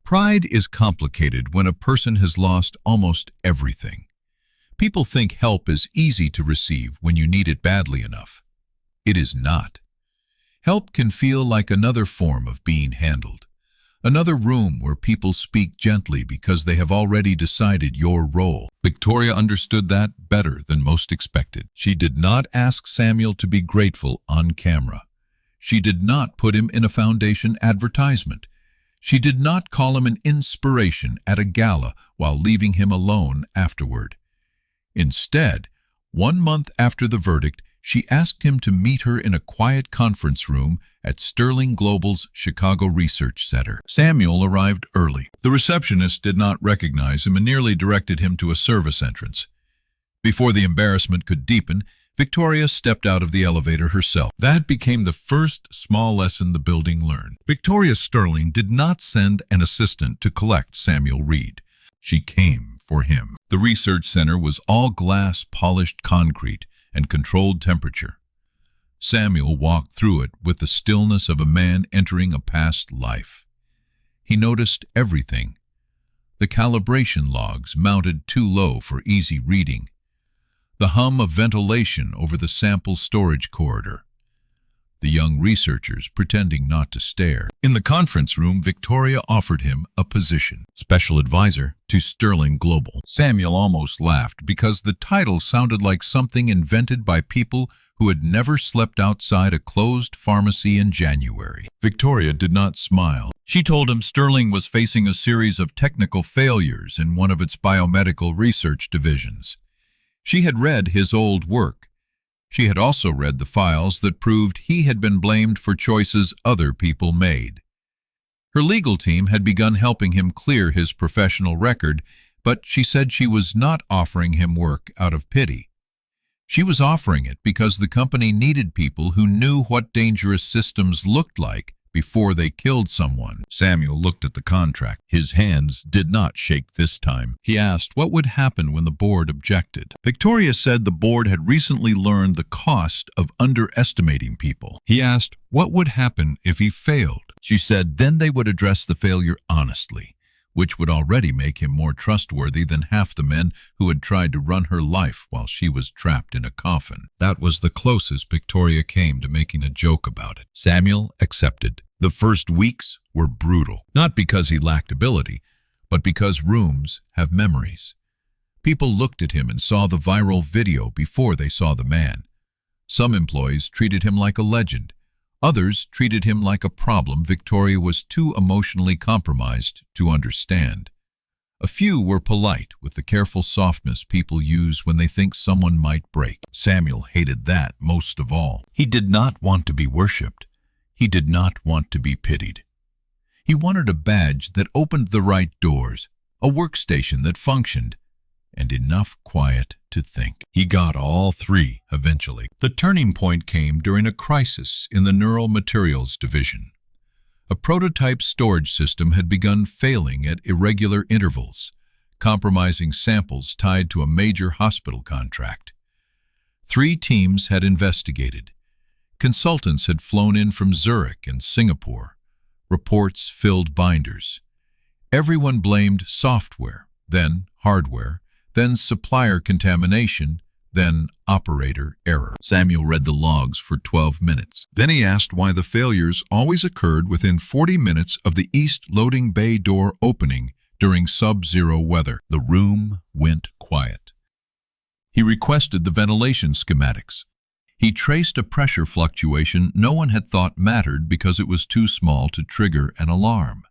Pride is complicated when a person has lost almost everything. People think help is easy to receive when you need it badly enough. It is not. Help can feel like another form of being handled, another room where people speak gently because they have already decided your role. Victoria understood that better than most expected. She did not ask Samuel to be grateful on camera. She did not put him in a foundation advertisement. She did not call him an inspiration at a gala while leaving him alone afterward. Instead, 1 month after the verdict, she asked him to meet her in a quiet conference room at Sterling Global's Chicago Research Center. Samuel arrived early. The receptionist did not recognize him and nearly directed him to a service entrance. Before the embarrassment could deepen, Victoria stepped out of the elevator herself. That became the first small lesson the building learned. Victoria Sterling did not send an assistant to collect Samuel Reed. She came for him. The research center was all glass, polished concrete, and controlled temperature. Samuel walked through it with the stillness of a man entering a past life. He noticed everything. The calibration logs mounted too low for easy reading. The hum of ventilation over the sample storage corridor. The young researchers pretending not to stare. In the conference room, Victoria offered him a position, special advisor to Sterling Global. Samuel almost laughed because the title sounded like something invented by people who had never slept outside a closed pharmacy in January. Victoria did not smile. She told him Sterling was facing a series of technical failures in one of its biomedical research divisions. She had read his old work. She had also read the files that proved he had been blamed for choices other people made. Her legal team had begun helping him clear his professional record, but she said she was not offering him work out of pity. She was offering it because the company needed people who knew what dangerous systems looked like before they killed someone. Samuel looked at the contract. His hands did not shake this time. He asked what would happen when the board objected. Victoria said the board had recently learned the cost of underestimating people. He asked what would happen if he failed. She said then they would address the failure honestly, which would already make him more trustworthy than half the men who had tried to run her life while she was trapped in a coffin. That was the closest Victoria came to making a joke about it. Samuel accepted. The first weeks were brutal, not because he lacked ability, but because rooms have memories. People looked at him and saw the viral video before they saw the man. Some employees treated him like a legend. Others treated him like a problem Victoria was too emotionally compromised to understand. A few were polite with the careful softness people use when they think someone might break. Samuel hated that most of all. He did not want to be worshipped. He did not want to be pitied. He wanted a badge that opened the right doors, a workstation that functioned, and enough quiet to think. He got all three eventually. The turning point came during a crisis in the Neural Materials Division. A prototype storage system had begun failing at irregular intervals, compromising samples tied to a major hospital contract. 3 teams had investigated. Consultants had flown in from Zurich and Singapore. Reports filled binders. Everyone blamed software, then hardware, then supplier contamination, then operator error. Samuel read the logs for 12 minutes. Then he asked why the failures always occurred within 40 minutes of the east loading bay door opening during sub-zero weather. The room went quiet. He requested the ventilation schematics. He traced a pressure fluctuation no one had thought mattered because it was too small to trigger an alarm.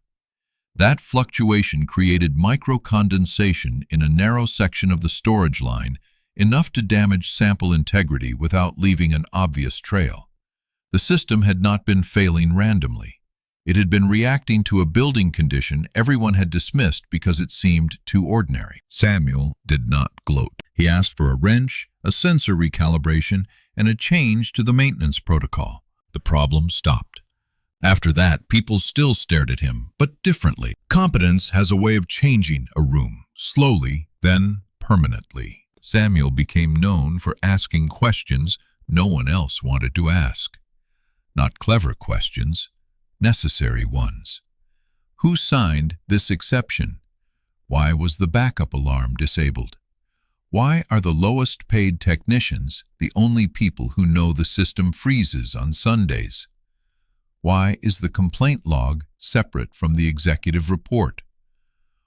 That fluctuation created microcondensation in a narrow section of the storage line, enough to damage sample integrity without leaving an obvious trail. The system had not been failing randomly. It had been reacting to a building condition everyone had dismissed because it seemed too ordinary. Samuel did not gloat. He asked for a wrench, a sensor recalibration, and a change to the maintenance protocol. The problem stopped. After that, people still stared at him, but differently. Competence has a way of changing a room, slowly, then permanently. Samuel became known for asking questions no one else wanted to ask. Not clever questions, necessary ones. Who signed this exception? Why was the backup alarm disabled? Why are the lowest paid technicians the only people who know the system freezes on Sundays? Why is the complaint log separate from the executive report?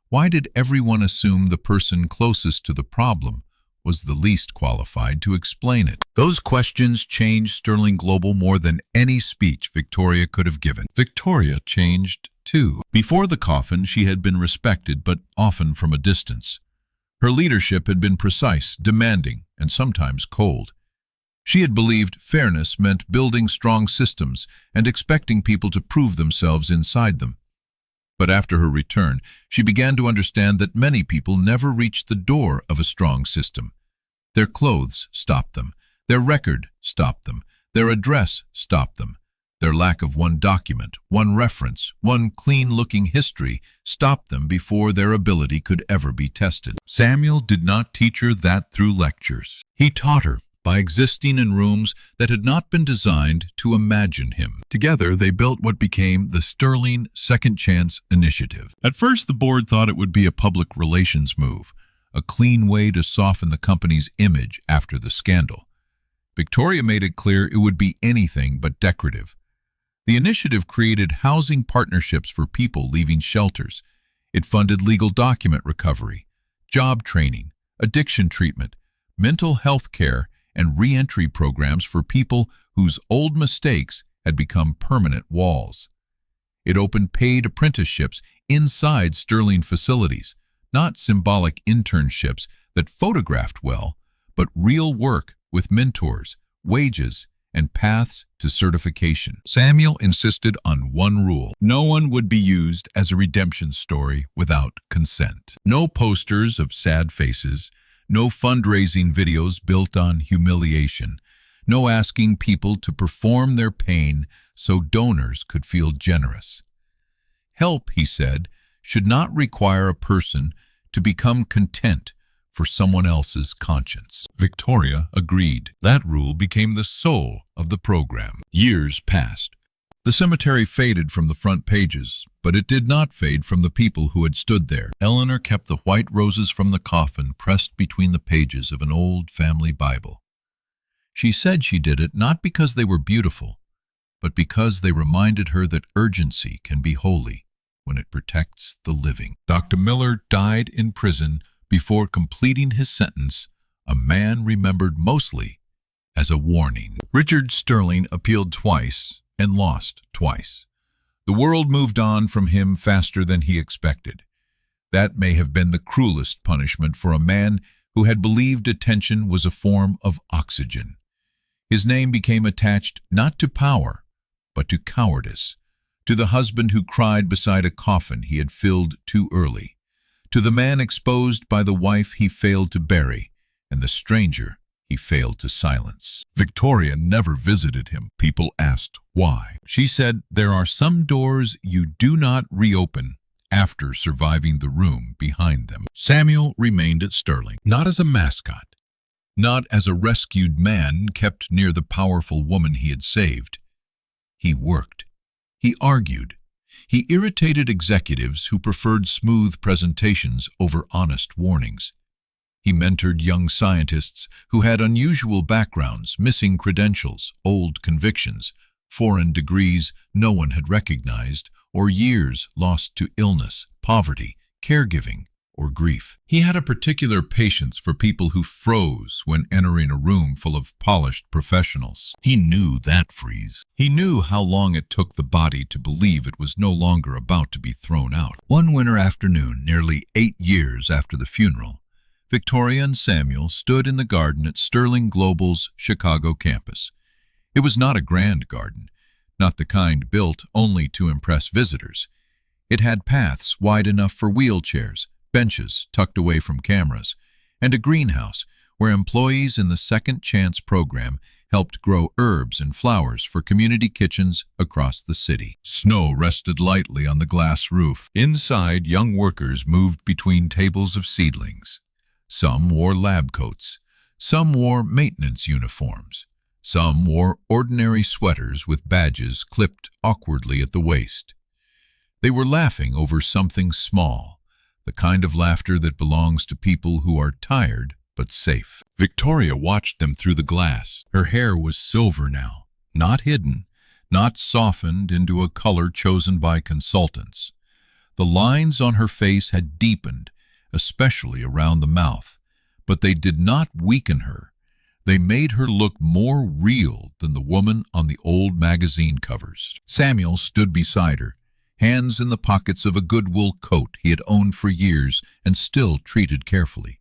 Why did everyone assume the person closest to the problem was the least qualified to explain it? Those questions changed Sterling Global more than any speech Victoria could have given. Victoria changed too. Before the coffin, she had been respected, but often from a distance. Her leadership had been precise, demanding, and sometimes cold. She had believed fairness meant building strong systems and expecting people to prove themselves inside them. But after her return, she began to understand that many people never reached the door of a strong system. Their clothes stopped them. Their record stopped them. Their address stopped them. Their lack of one document, one reference, one clean-looking history stopped them before their ability could ever be tested. Samuel did not teach her that through lectures. He taught her by existing in rooms that had not been designed to imagine him. Together, they built what became the Sterling Second Chance Initiative. At first, the board thought it would be a public relations move, a clean way to soften the company's image after the scandal. Victoria made it clear it would be anything but decorative. The initiative created housing partnerships for people leaving shelters. It funded legal document recovery, job training, addiction treatment, mental health care, and re-entry programs for people whose old mistakes had become permanent walls. It opened paid apprenticeships inside Sterling facilities, not symbolic internships that photographed well, but real work with mentors, wages, and paths to certification. Samuel insisted on one rule. No one would be used as a redemption story without consent. No posters of sad faces, no fundraising videos built on humiliation, no asking people to perform their pain so donors could feel generous. Help, he said, should not require a person to become content for someone else's conscience. Victoria agreed. That rule became the soul of the program. Years passed. The cemetery faded from the front pages, but it did not fade from the people who had stood there. Eleanor kept the white roses from the coffin pressed between the pages of an old family Bible. She said she did it not because they were beautiful, but because they reminded her that urgency can be holy when it protects the living. Dr. Miller died in prison before completing his sentence, a man remembered mostly as a warning. Richard Sterling appealed twice and lost twice. The world moved on from him faster than he expected. That may have been the cruelest punishment for a man who had believed attention was a form of oxygen. His name became attached not to power, but to cowardice, to the husband who cried beside a coffin he had filled too early, to the man exposed by the wife he failed to bury, and the stranger he failed to silence. Victoria never visited him. People asked why. She said, "There are some doors you do not reopen after surviving the room behind them." Samuel remained at Sterling, not as a mascot, not as a rescued man kept near the powerful woman he had saved. He worked. He argued. He irritated executives who preferred smooth presentations over honest warnings. He mentored young scientists who had unusual backgrounds, missing credentials, old convictions, foreign degrees no one had recognized, or years lost to illness, poverty, caregiving, or grief. He had a particular patience for people who froze when entering a room full of polished professionals. He knew that freeze. He knew how long it took the body to believe it was no longer about to be thrown out. One winter afternoon, nearly 8 years after the funeral, Victoria and Samuel stood in the garden at Sterling Global's Chicago campus. It was not a grand garden, not the kind built only to impress visitors. It had paths wide enough for wheelchairs, benches tucked away from cameras, and a greenhouse where employees in the Second Chance program helped grow herbs and flowers for community kitchens across the city. Snow rested lightly on the glass roof. Inside, young workers moved between tables of seedlings. Some wore lab coats. Some wore maintenance uniforms. Some wore ordinary sweaters with badges clipped awkwardly at the waist. They were laughing over something small, the kind of laughter that belongs to people who are tired but safe. Victoria watched them through the glass. Her hair was silver now, not hidden, not softened into a color chosen by consultants. The lines on her face had deepened, especially around the mouth, but they did not weaken her. They made her look more real than the woman on the old magazine covers. Samuel stood beside her, hands in the pockets of a good wool coat he had owned for years and still treated carefully.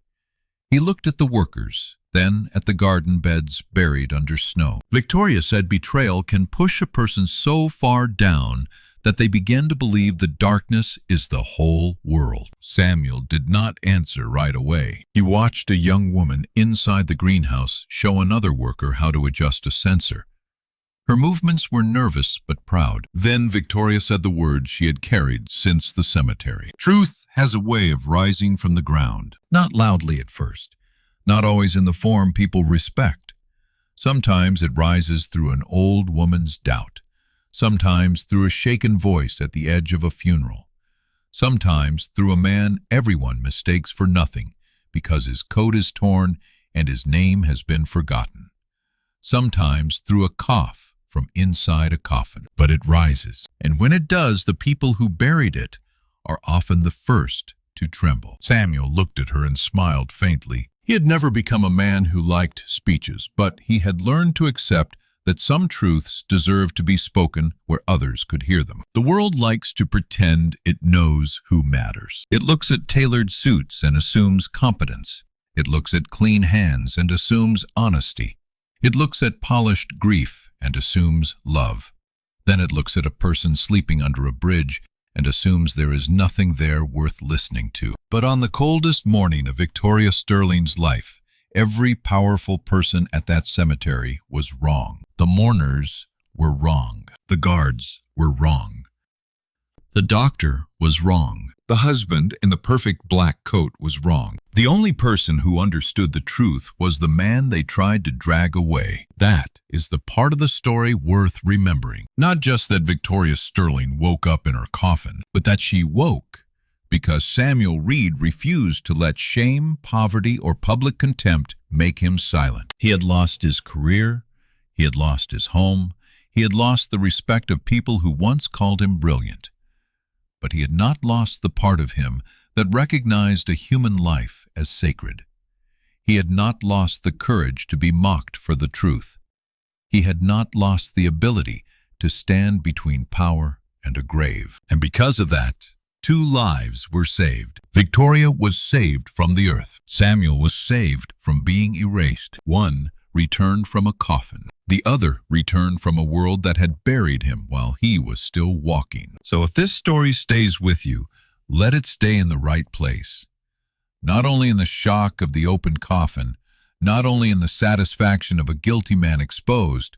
He looked at the workers, then at the garden beds buried under snow. Victoria said betrayal can push a person so far down that they begin to believe the darkness is the whole world. Samuel did not answer right away. He watched a young woman inside the greenhouse show another worker how to adjust a sensor. Her movements were nervous but proud. Then Victoria said the words she had carried since the cemetery. Truth has a way of rising from the ground, not loudly at first, not always in the form people respect. Sometimes it rises through an old woman's doubt, sometimes through a shaken voice at the edge of a funeral, sometimes through a man everyone mistakes for nothing because his coat is torn and his name has been forgotten, sometimes through a cough from inside a coffin. But it rises, and when it does, the people who buried it are often the first to tremble. Samuel looked at her and smiled faintly. He had never become a man who liked speeches, but he had learned to accept that some truths deserve to be spoken where others could hear them. The world likes to pretend it knows who matters. It looks at tailored suits and assumes competence. It looks at clean hands and assumes honesty. It looks at polished grief and assumes love. Then it looks at a person sleeping under a bridge and assumes there is nothing there worth listening to. But on the coldest morning of Victoria Sterling's life, every powerful person at that cemetery was wrong. The mourners were wrong. The guards were wrong. The doctor was wrong. The husband in the perfect black coat was wrong. The only person who understood the truth was the man they tried to drag away. That is the part of the story worth remembering. Not just that Victoria Sterling woke up in her coffin, but that she woke because Samuel Reed refused to let shame, poverty, or public contempt make him silent. He had lost his career. He had lost his home. He had lost the respect of people who once called him brilliant. But he had not lost the part of him that recognized a human life as sacred. He had not lost the courage to be mocked for the truth. He had not lost the ability to stand between power and a grave. And because of that, 2 lives were saved. Victoria was saved from the earth. Samuel was saved from being erased. One returned from a coffin. The other returned from a world that had buried him while he was still walking. So if this story stays with you, let it stay in the right place. Not only in the shock of the open coffin, not only in the satisfaction of a guilty man exposed,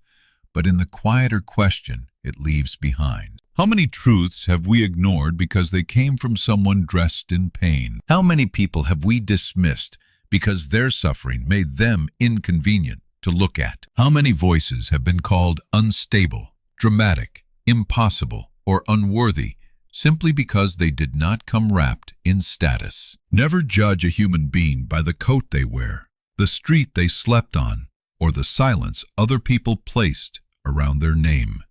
but in the quieter question it leaves behind. How many truths have we ignored because they came from someone dressed in pain? How many people have we dismissed because their suffering made them inconvenient to look at? How many voices have been called unstable, dramatic, impossible, or unworthy simply because they did not come wrapped in status? Never judge a human being by the coat they wear, the street they slept on, or the silence other people placed around their name.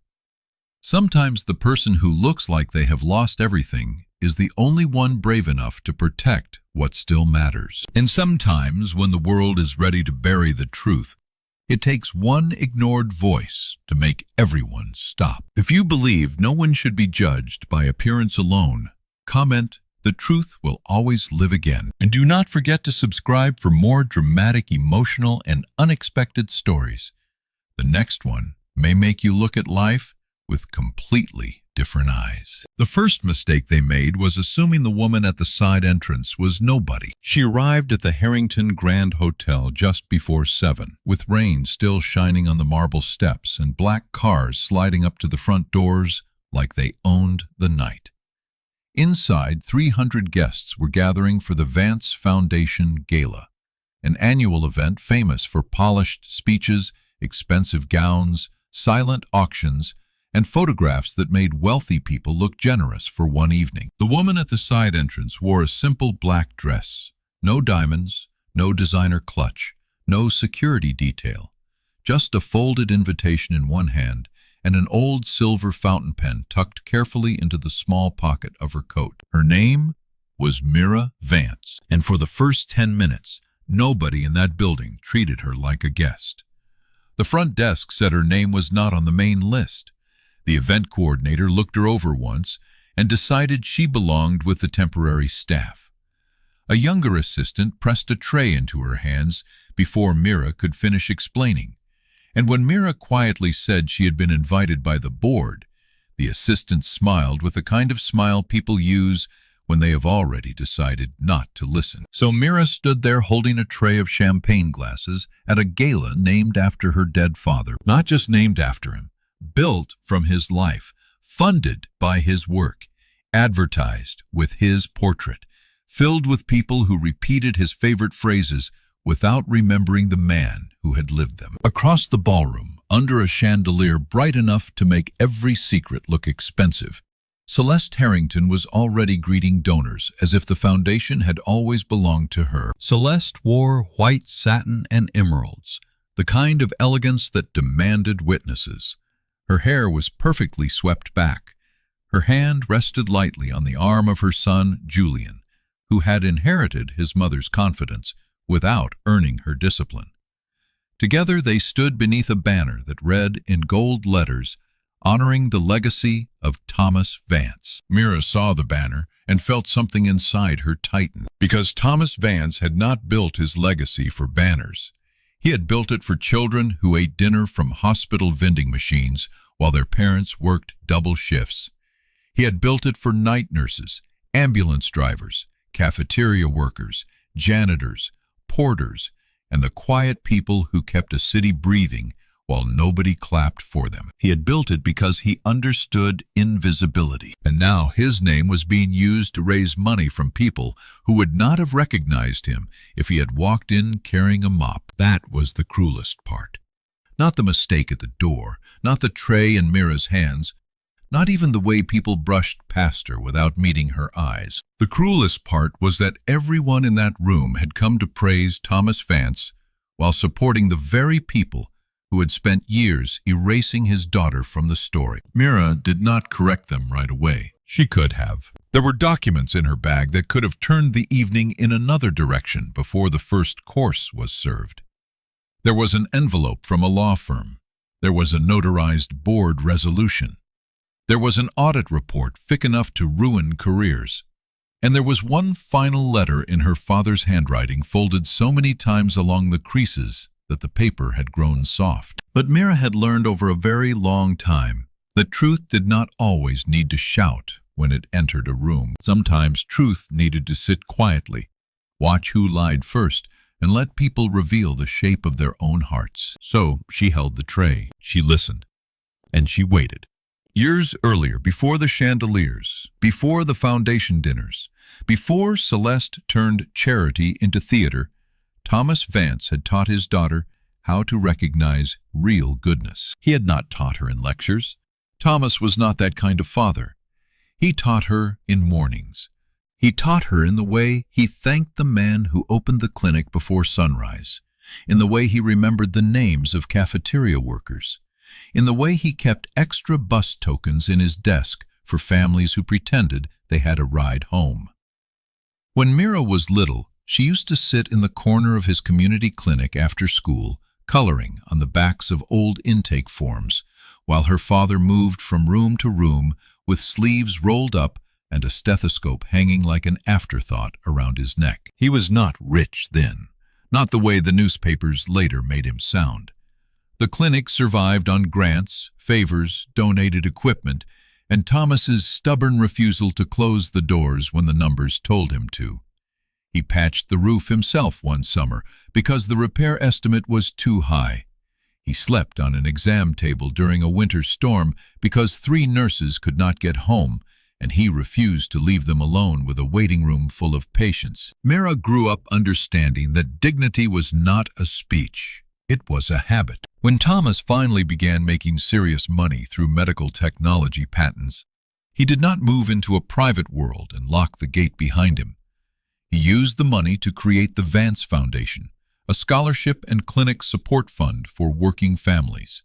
Sometimes the person who looks like they have lost everything is the only one brave enough to protect what still matters. And sometimes when the world is ready to bury the truth, it takes one ignored voice to make everyone stop. If you believe no one should be judged by appearance alone, comment, "The truth will always live again." And do not forget to subscribe for more dramatic, emotional, and unexpected stories. The next one may make you look at life with completely different eyes. The first mistake they made was assuming the woman at the side entrance was nobody. She arrived at the Harrington Grand Hotel just before 7, with rain still shining on the marble steps and black cars sliding up to the front doors like they owned the night. Inside, 300 guests were gathering for the Vance Foundation Gala, an annual event famous for polished speeches, expensive gowns, silent auctions, and photographs that made wealthy people look generous for one evening. The woman at the side entrance wore a simple black dress. No diamonds, no designer clutch, no security detail. Just a folded invitation in one hand and an old silver fountain pen tucked carefully into the small pocket of her coat. Her name was Mira Vance, and for the first 10 minutes, nobody in that building treated her like a guest. The front desk said her name was not on the main list. The event coordinator looked her over once and decided she belonged with the temporary staff. A younger assistant pressed a tray into her hands before Mira could finish explaining, and when Mira quietly said she had been invited by the board, the assistant smiled with the kind of smile people use when they have already decided not to listen. So Mira stood there holding a tray of champagne glasses at a gala named after her dead father. Not just named after him, built from his life, funded by his work, advertised with his portrait, filled with people who repeated his favorite phrases without remembering the man who had lived them. Across the ballroom, under a chandelier bright enough to make every secret look expensive, Celeste Harrington was already greeting donors as if the foundation had always belonged to her. Celeste wore white satin and emeralds, the kind of elegance that demanded witnesses. Her hair was perfectly swept back. Her hand rested lightly on the arm of her son, Julian, who had inherited his mother's confidence without earning her discipline. Together they stood beneath a banner that read in gold letters, honoring the legacy of Thomas Vance. Mira saw the banner and felt something inside her tighten, because Thomas Vance had not built his legacy for banners. He had built it for children who ate dinner from hospital vending machines while their parents worked double shifts. He had built it for night nurses, ambulance drivers, cafeteria workers, janitors, porters, and the quiet people who kept a city breathing while nobody clapped for them. He had built it because he understood invisibility. And now his name was being used to raise money from people who would not have recognized him if he had walked in carrying a mop. That was the cruelest part. Not the mistake at the door, not the tray in Mira's hands, not even the way people brushed past her without meeting her eyes. The cruelest part was that everyone in that room had come to praise Thomas Vance while supporting the very people who had spent years erasing his daughter from the story. Mira did not correct them right away. She could have. There were documents in her bag that could have turned the evening in another direction before the first course was served. There was an envelope from a law firm. There was a notarized board resolution. There was an audit report thick enough to ruin careers. And there was one final letter in her father's handwriting folded so many times along the creases that the paper had grown soft. But Mira had learned over a very long time that truth did not always need to shout when it entered a room. Sometimes truth needed to sit quietly, watch who lied first, and let people reveal the shape of their own hearts. So she held the tray, she listened, and she waited. Years earlier, before the chandeliers, before the foundation dinners, before Celeste turned charity into theater, Thomas Vance had taught his daughter how to recognize real goodness. He had not taught her in lectures. Thomas was not that kind of father. He taught her in mornings. He taught her in the way he thanked the man who opened the clinic before sunrise, in the way he remembered the names of cafeteria workers, in the way he kept extra bus tokens in his desk for families who pretended they had a ride home. When Mira was little, she used to sit in the corner of his community clinic after school, coloring on the backs of old intake forms, while her father moved from room to room with sleeves rolled up and a stethoscope hanging like an afterthought around his neck. He was not rich then, not the way the newspapers later made him sound. The clinic survived on grants, favors, donated equipment, and Thomas's stubborn refusal to close the doors when the numbers told him to. He patched the roof himself one summer because the repair estimate was too high. He slept on an exam table during a winter storm because 3 nurses could not get home, and he refused to leave them alone with a waiting room full of patients. Mira grew up understanding that dignity was not a speech. It was a habit. When Thomas finally began making serious money through medical technology patents, he did not move into a private world and lock the gate behind him. He used the money to create the Vance Foundation, a scholarship and clinic support fund for working families.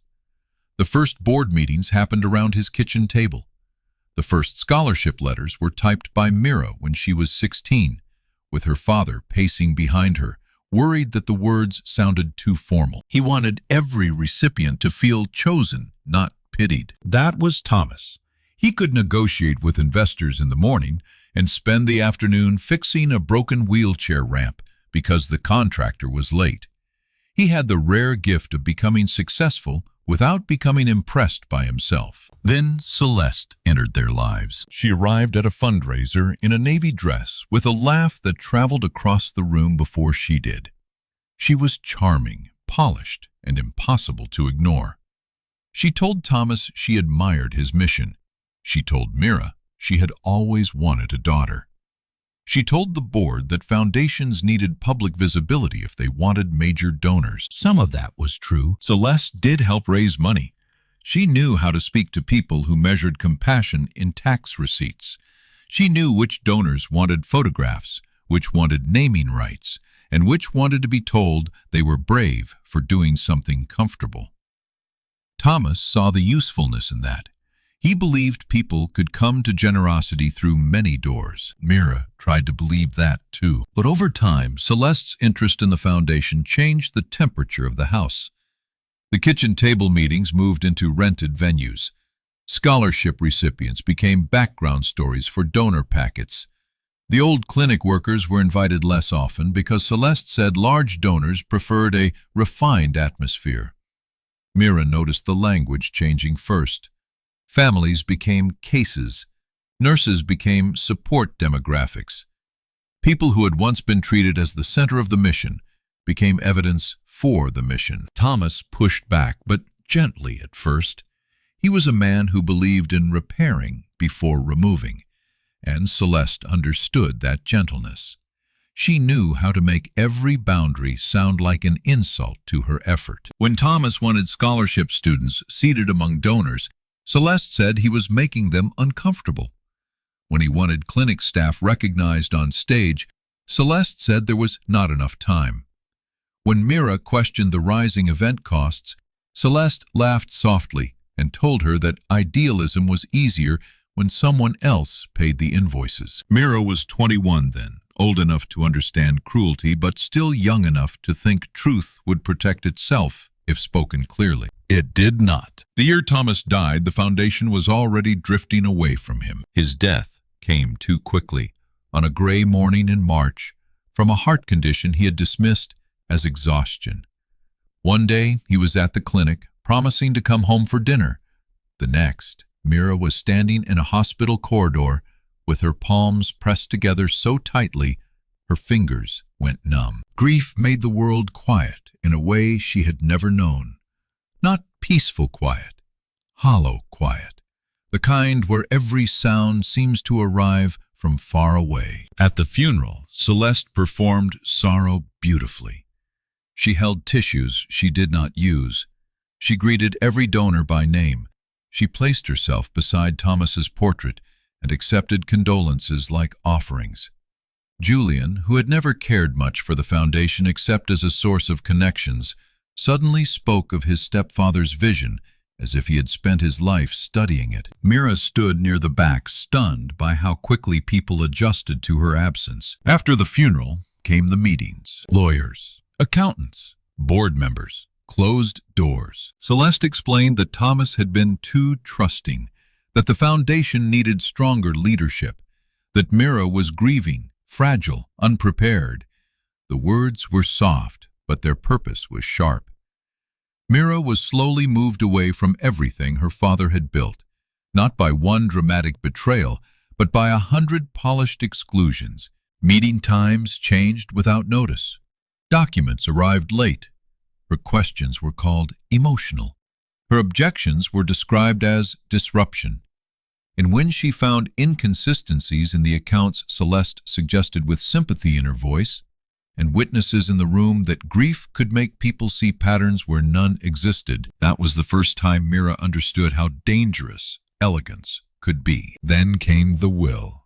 The first board meetings happened around his kitchen table. The first scholarship letters were typed by Mira when she was 16, with her father pacing behind her, worried that the words sounded too formal. He wanted every recipient to feel chosen, not pitied. That was Thomas. He could negotiate with investors in the morning and spend the afternoon fixing a broken wheelchair ramp because the contractor was late. He had the rare gift of becoming successful without becoming impressed by himself. Then Celeste entered their lives. She arrived at a fundraiser in a navy dress with a laugh that traveled across the room before she did. She was charming, polished, and impossible to ignore. She told Thomas she admired his mission. She told Mira she had always wanted a daughter. She told the board that foundations needed public visibility if they wanted major donors. Some of that was true. Celeste did help raise money. She knew how to speak to people who measured compassion in tax receipts. She knew which donors wanted photographs, which wanted naming rights, and which wanted to be told they were brave for doing something comfortable. Thomas saw the usefulness in that. He believed people could come to generosity through many doors. Mira tried to believe that too. But over time, Celeste's interest in the foundation changed the temperature of the house. The kitchen table meetings moved into rented venues. Scholarship recipients became background stories for donor packets. The old clinic workers were invited less often because Celeste said large donors preferred a refined atmosphere. Mira noticed the language changing first. Families became cases. Nurses became support demographics. People who had once been treated as the center of the mission became evidence for the mission. Thomas pushed back, but gently at first. He was a man who believed in repairing before removing, and Celeste understood that gentleness. She knew how to make every boundary sound like an insult to her effort. When Thomas wanted scholarship students seated among donors, Celeste said he was making them uncomfortable. When he wanted clinic staff recognized on stage, Celeste said there was not enough time. When Mira questioned the rising event costs, Celeste laughed softly and told her that idealism was easier when someone else paid the invoices. Mira was 21 then, old enough to understand cruelty, but still young enough to think truth would protect itself if spoken clearly. It did not. The year Thomas died, the foundation was already drifting away from him. His death came too quickly, on a gray morning in March, from a heart condition he had dismissed as exhaustion. One day, he was at the clinic, promising to come home for dinner. The next, Mira was standing in a hospital corridor with her palms pressed together so tightly her fingers went numb. Grief made the world quiet in a way she had never known. Not peaceful quiet, hollow quiet, the kind where every sound seems to arrive from far away. At the funeral, Celeste performed sorrow beautifully. She held tissues she did not use. She greeted every donor by name. She placed herself beside Thomas's portrait and accepted condolences like offerings. Julian, who had never cared much for the foundation except as a source of connections, suddenly spoke of his stepfather's vision as if he had spent his life studying it. Mira stood near the back, stunned by how quickly people adjusted to her absence. After the funeral came the meetings. Lawyers, accountants, board members, closed doors. Celeste explained that Thomas had been too trusting, that the foundation needed stronger leadership, that Mira was grieving, fragile, unprepared. The words were soft, but their purpose was sharp. Mira was slowly moved away from everything her father had built, not by one dramatic betrayal, but by 100 polished exclusions. Meeting times changed without notice. Documents arrived late. Her questions were called emotional. Her objections were described as disruption. And when she found inconsistencies in the accounts Celeste suggested with sympathy in her voice, and witnesses in the room that grief could make people see patterns where none existed, that was the first time Mira understood how dangerous elegance could be. Then came the will.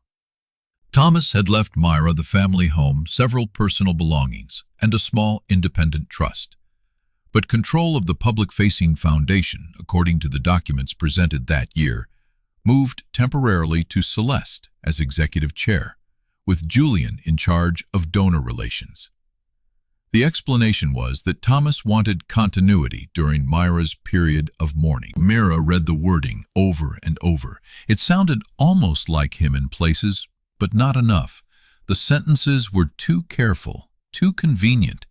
Thomas had left Myra the family home, several personal belongings, and a small independent trust. But control of the public-facing foundation, according to the documents presented that year, moved temporarily to Celeste as executive chair, with Julian in charge of donor relations. The explanation was that Thomas wanted continuity during Myra's period of mourning. Mira read the wording over and over. It sounded almost like him in places, but not enough. The sentences were too careful, too convenient.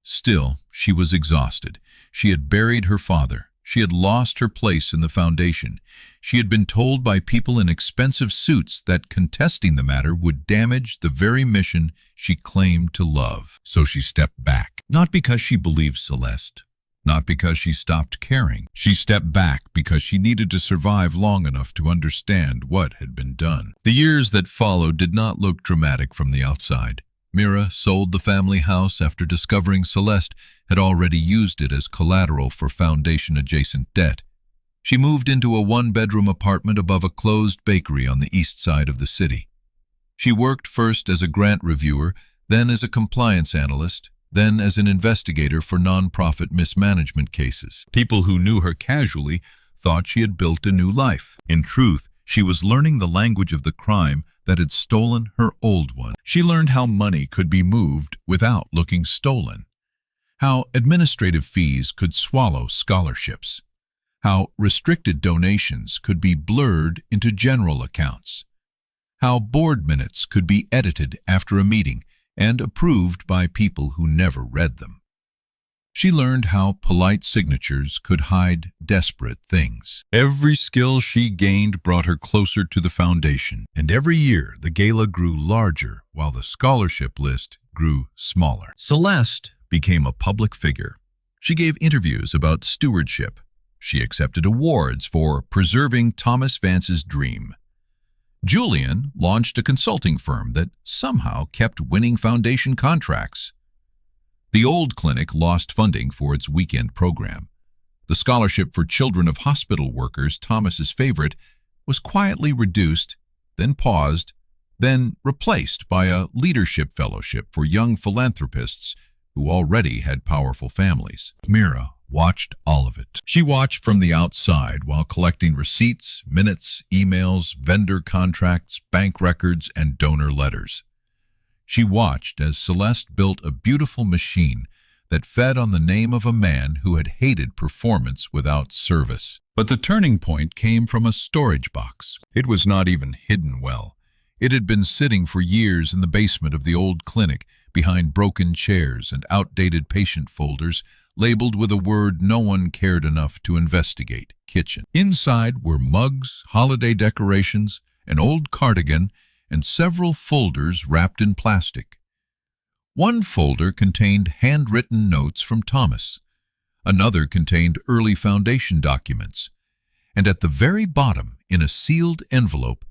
Still, she was exhausted. She had buried her father. She had lost her place in the foundation. She had been told by people in expensive suits that contesting the matter would damage the very mission she claimed to love. So she stepped back. Not because she believed Celeste. Not because she stopped caring. She stepped back because she needed to survive long enough to understand what had been done. The years that followed did not look dramatic from the outside. Mira sold the family house after discovering Celeste had already used it as collateral for foundation-adjacent debt. She moved into a one-bedroom apartment above a closed bakery on the east side of the city. She worked first as a grant reviewer, then as a compliance analyst, then as an investigator for nonprofit mismanagement cases. People who knew her casually thought she had built a new life. In truth, she was learning the language of the crime that had stolen her old one. She learned how money could be moved without looking stolen, how administrative fees could swallow scholarships, how restricted donations could be blurred into general accounts, how board minutes could be edited after a meeting and approved by people who never read them. She learned how polite signatures could hide desperate things. Every skill she gained brought her closer to the foundation, and every year the gala grew larger while the scholarship list grew smaller. Celeste became a public figure. She gave interviews about stewardship. She accepted awards for preserving Thomas Vance's dream. Julian launched a consulting firm that somehow kept winning foundation contracts. The old clinic lost funding for its weekend program. The scholarship for children of hospital workers, Thomas's favorite, was quietly reduced, then paused, then replaced by a leadership fellowship for young philanthropists who already had powerful families. Mira watched all of it. She watched from the outside while collecting receipts, minutes, emails, vendor contracts, bank records, and donor letters. She watched as Celeste built a beautiful machine that fed on the name of a man who had hated performance without service. But the turning point came from a storage box. It was not even hidden well. It had been sitting for years in the basement of the old clinic, behind broken chairs and outdated patient folders labeled with a word no one cared enough to investigate: kitchen. Inside were mugs, holiday decorations, an old cardigan, and several folders wrapped in plastic. One folder contained handwritten notes from Thomas. Another contained early foundation documents. And at the very bottom, in a sealed envelope,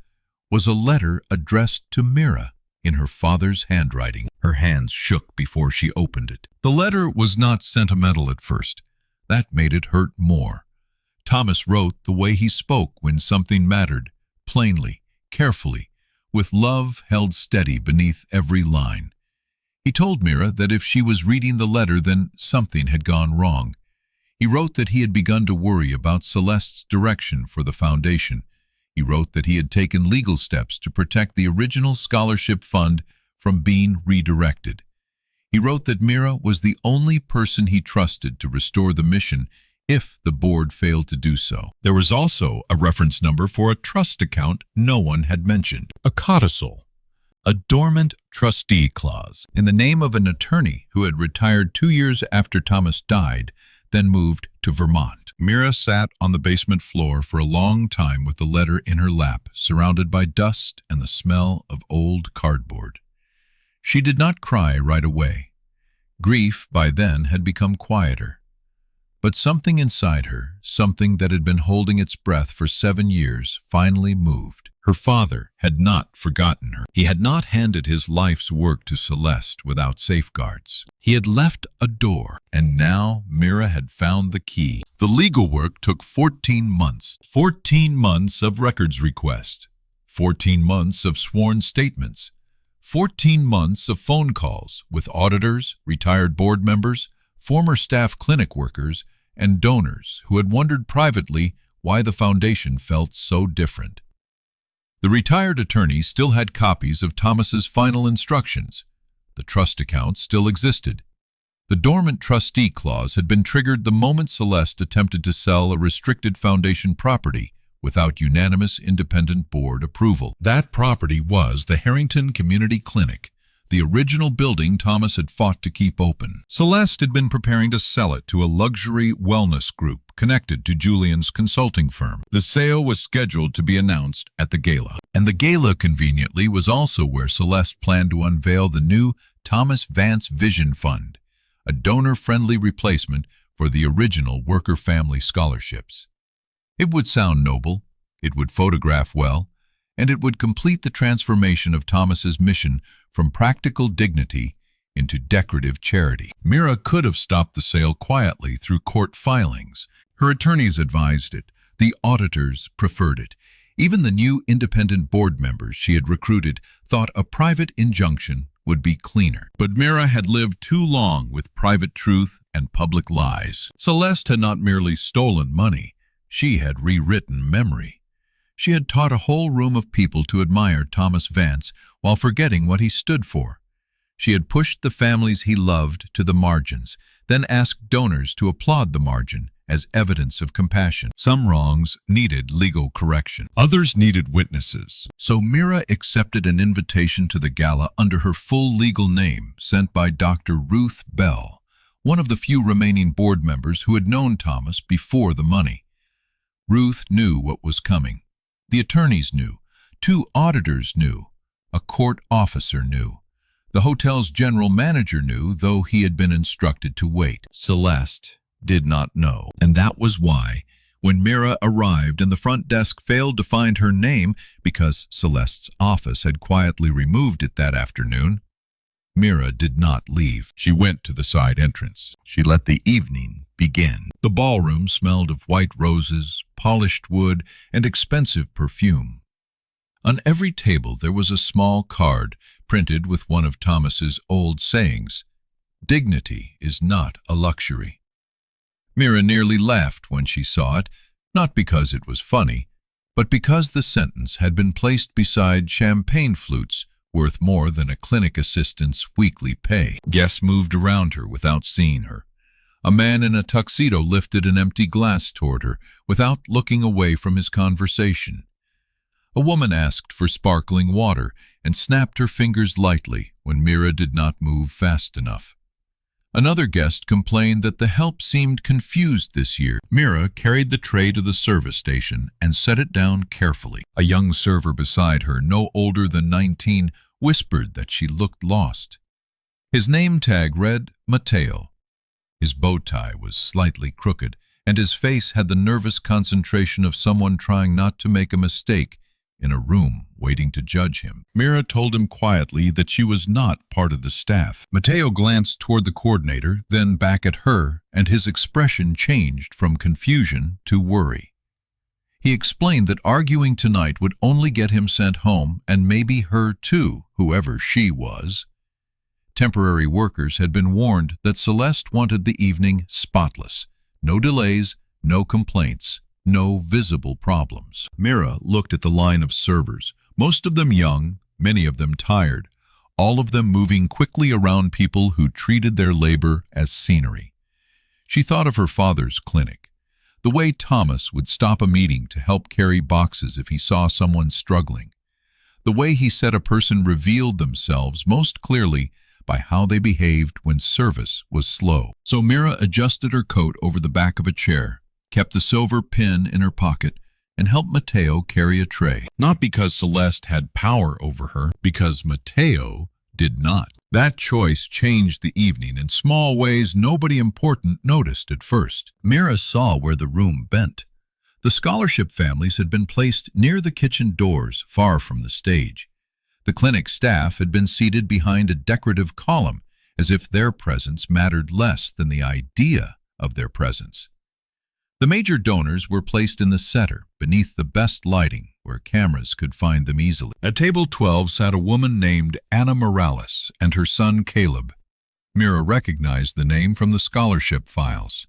was a letter addressed to Mira in her father's handwriting. Her hands shook before she opened it. The letter was not sentimental at first. That made it hurt more. Thomas wrote the way he spoke when something mattered, plainly, carefully, with love held steady beneath every line. He told Mira that if she was reading the letter, then something had gone wrong. He wrote that he had begun to worry about Celeste's direction for the foundation. He wrote that he had taken legal steps to protect the original scholarship fund from being redirected. He wrote that Mira was the only person he trusted to restore the mission if the board failed to do so. There was also a reference number for a trust account no one had mentioned. A codicil, a dormant trustee clause, in the name of an attorney who had retired 2 years after Thomas died, then moved to Vermont. Mira sat on the basement floor for a long time with the letter in her lap, surrounded by dust and the smell of old cardboard. She did not cry right away. Grief by then had become quieter. But something inside her, something that had been holding its breath for 7 years, finally moved. Her father had not forgotten her. He had not handed his life's work to Celeste without safeguards. He had left a door, and now Mira had found the key. The legal work took 14 months. 14 months of records requests. 14 months of sworn statements. 14 months of phone calls with auditors, retired board members, former staff clinic workers, and donors who had wondered privately why the foundation felt so different. The retired attorney still had copies of Thomas's final instructions. The trust account still existed. The dormant trustee clause had been triggered the moment Celeste attempted to sell a restricted foundation property without unanimous independent board approval. That property was the Harrington Community Clinic, the original building Thomas had fought to keep open. Celeste had been preparing to sell it to a luxury wellness group connected to Julian's consulting firm. The sale was scheduled to be announced at the gala. And the gala, conveniently, was also where Celeste planned to unveil the new Thomas Vance Vision Fund, a donor-friendly replacement for the original worker family scholarships. It would sound noble, it would photograph well, and it would complete the transformation of Thomas's mission from practical dignity into decorative charity. Mira could have stopped the sale quietly through court filings. Her attorneys advised it. The auditors preferred it. Even the new independent board members she had recruited thought a private injunction would be cleaner. But Mira had lived too long with private truth and public lies. Celeste had not merely stolen money. She had rewritten memory. She had taught a whole room of people to admire Thomas Vance while forgetting what he stood for. She had pushed the families he loved to the margins, then asked donors to applaud the margin as evidence of compassion. Some wrongs needed legal correction. Others needed witnesses. So Mira accepted an invitation to the gala under her full legal name, sent by Dr. Ruth Bell, one of the few remaining board members who had known Thomas before the money. Ruth knew what was coming. The attorneys knew. 2 auditors knew. A court officer knew. The hotel's general manager knew, though he had been instructed to wait. Celeste did not know. And that was why, when Mira arrived and the front desk failed to find her name because Celeste's office had quietly removed it that afternoon, Mira did not leave. She went to the side entrance. She let the evening begin. The ballroom smelled of white roses, polished wood, and expensive perfume. On every table there was a small card printed with one of Thomas's old sayings, "Dignity is not a luxury." Mira nearly laughed when she saw it, not because it was funny, but because the sentence had been placed beside champagne flutes worth more than a clinic assistant's weekly pay. Guests moved around her without seeing her. A man in a tuxedo lifted an empty glass toward her without looking away from his conversation. A woman asked for sparkling water and snapped her fingers lightly when Mira did not move fast enough. Another guest complained that the help seemed confused this year. Mira carried the tray to the service station and set it down carefully. A young server beside her, no older than 19, whispered that she looked lost. His name tag read Mateo. His bow tie was slightly crooked, and his face had the nervous concentration of someone trying not to make a mistake in a room waiting to judge him. Mira told him quietly that she was not part of the staff. Mateo glanced toward the coordinator, then back at her, and his expression changed from confusion to worry. He explained that arguing tonight would only get him sent home, and maybe her too, whoever she was. Temporary workers had been warned that Celeste wanted the evening spotless. No delays, no complaints, no visible problems. Mira looked at the line of servers, most of them young, many of them tired, all of them moving quickly around people who treated their labor as scenery. She thought of her father's clinic, the way Thomas would stop a meeting to help carry boxes if he saw someone struggling, the way he said a person revealed themselves most clearly by how they behaved when service was slow. So Mira adjusted her coat over the back of a chair, kept the silver pin in her pocket, and helped Mateo carry a tray. Not because Celeste had power over her, because Mateo did not. That choice changed the evening in small ways nobody important noticed at first. Mira saw where the room bent. The scholarship families had been placed near the kitchen doors, far from the stage. The clinic staff had been seated behind a decorative column, as if their presence mattered less than the idea of their presence. The major donors were placed in the center, beneath the best lighting, where cameras could find them easily. At table 12 sat a woman named Anna Morales and her son Caleb. Mira recognized the name from the scholarship files.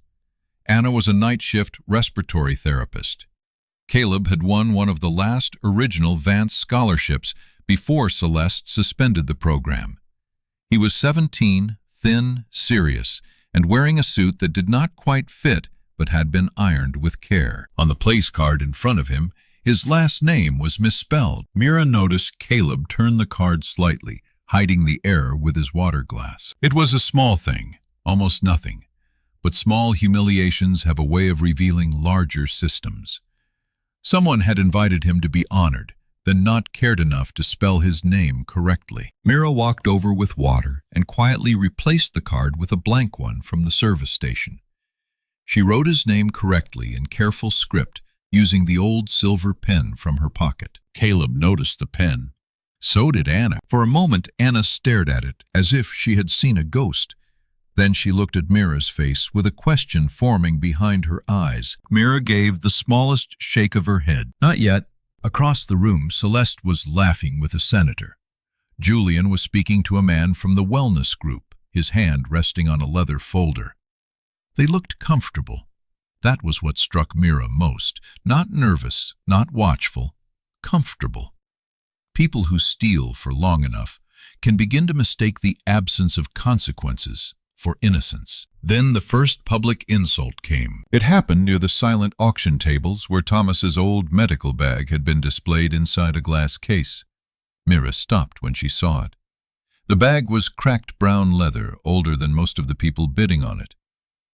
Anna was a night shift respiratory therapist. Caleb had won one of the last original Vance scholarships before Celeste suspended the program. He was 17, thin, serious, and wearing a suit that did not quite fit but had been ironed with care. On the place card in front of him, his last name was misspelled. Mira noticed Caleb turn the card slightly, hiding the error with his water glass. It was a small thing, almost nothing, but small humiliations have a way of revealing larger systems. Someone had invited him to be honored, then not cared enough to spell his name correctly. Mira walked over with water and quietly replaced the card with a blank one from the service station. She wrote his name correctly in careful script, using the old silver pen from her pocket. Caleb noticed the pen. So did Anna. For a moment, Anna stared at it, as if she had seen a ghost. Then she looked at Mira's face, with a question forming behind her eyes. Mira gave the smallest shake of her head. Not yet. Across the room, Celeste was laughing with a senator. Julian was speaking to a man from the wellness group, his hand resting on a leather folder. They looked comfortable. That was what struck Mira most. Not nervous, not watchful, comfortable. People who steal for long enough can begin to mistake the absence of consequences for innocence. Then the first public insult came. It happened near the silent auction tables where Thomas's old medical bag had been displayed inside a glass case. Mira stopped when she saw it. The bag was cracked brown leather, older than most of the people bidding on it.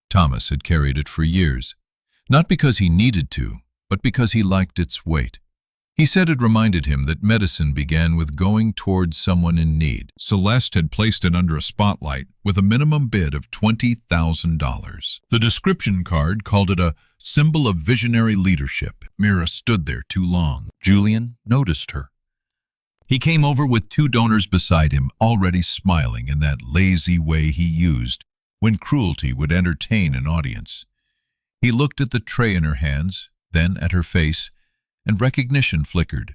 Thomas had carried it for years, not because he needed to, but because he liked its weight. He said it reminded him that medicine began with going towards someone in need. Celeste had placed it under a spotlight with a minimum bid of $20,000. The description card called it a symbol of visionary leadership. Mira stood there too long. Julian noticed her. He came over with 2 donors beside him, already smiling in that lazy way he used when cruelty would entertain an audience. He looked at the tray in her hands, then at her face, and recognition flickered.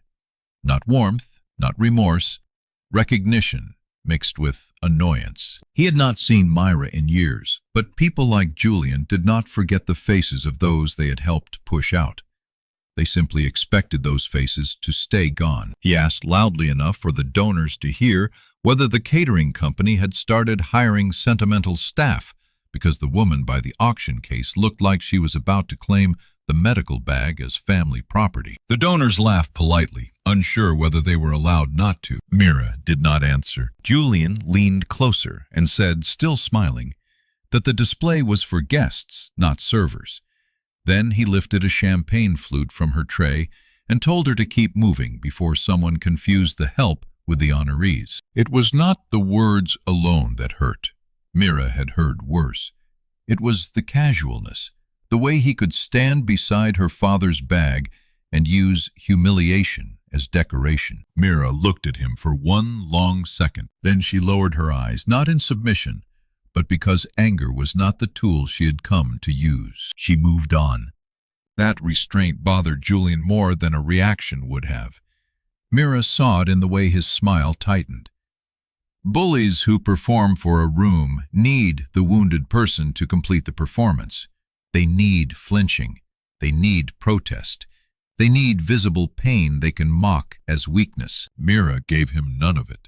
Not warmth, not remorse, recognition mixed with annoyance. He had not seen Myra in years, but people like Julian did not forget the faces of those they had helped push out. They simply expected those faces to stay gone. He asked loudly enough for the donors to hear whether the catering company had started hiring sentimental staff, because the woman by the auction case looked like she was about to claim the medical bag as family property. The donors laughed politely, unsure whether they were allowed not to. Mira did not answer. Julian leaned closer and said, still smiling, that the display was for guests, not servers. Then he lifted a champagne flute from her tray and told her to keep moving before someone confused the help with the honorees. It was not the words alone that hurt. Mira had heard worse. It was the casualness, the way he could stand beside her father's bag and use humiliation as decoration. Mira looked at him for one long second. Then she lowered her eyes, not in submission, but because anger was not the tool she had come to use. She moved on. That restraint bothered Julian more than a reaction would have. Mira saw it in the way his smile tightened. Bullies who perform for a room need the wounded person to complete the performance. They need flinching. They need protest. They need visible pain they can mock as weakness. Mira gave him none of it.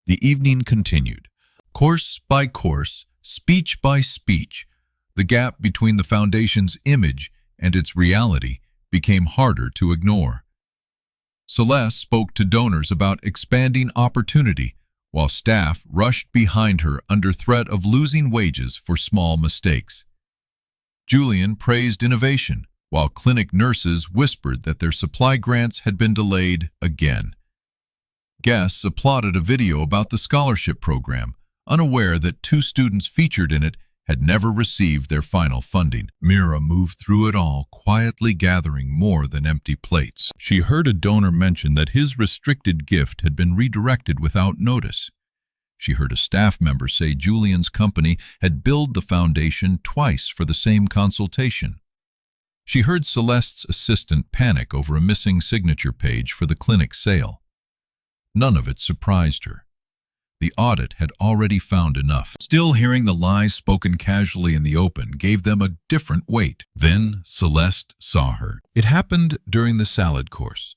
The evening continued. Course by course, speech by speech, the gap between the foundation's image and its reality became harder to ignore. Celeste spoke to donors about expanding opportunity, while staff rushed behind her under threat of losing wages for small mistakes. Julian praised innovation, while clinic nurses whispered that their supply grants had been delayed again. Guests applauded a video about the scholarship program, unaware that 2 students featured in it had never received their final funding. Mira moved through it all, quietly gathering more than empty plates. She heard a donor mention that his restricted gift had been redirected without notice. She heard a staff member say Julian's company had billed the foundation twice for the same consultation. She heard Celeste's assistant panic over a missing signature page for the clinic sale. None of it surprised her. The audit had already found enough. Still, hearing the lies spoken casually in the open gave them a different weight. Then Celeste saw her. It happened during the salad course.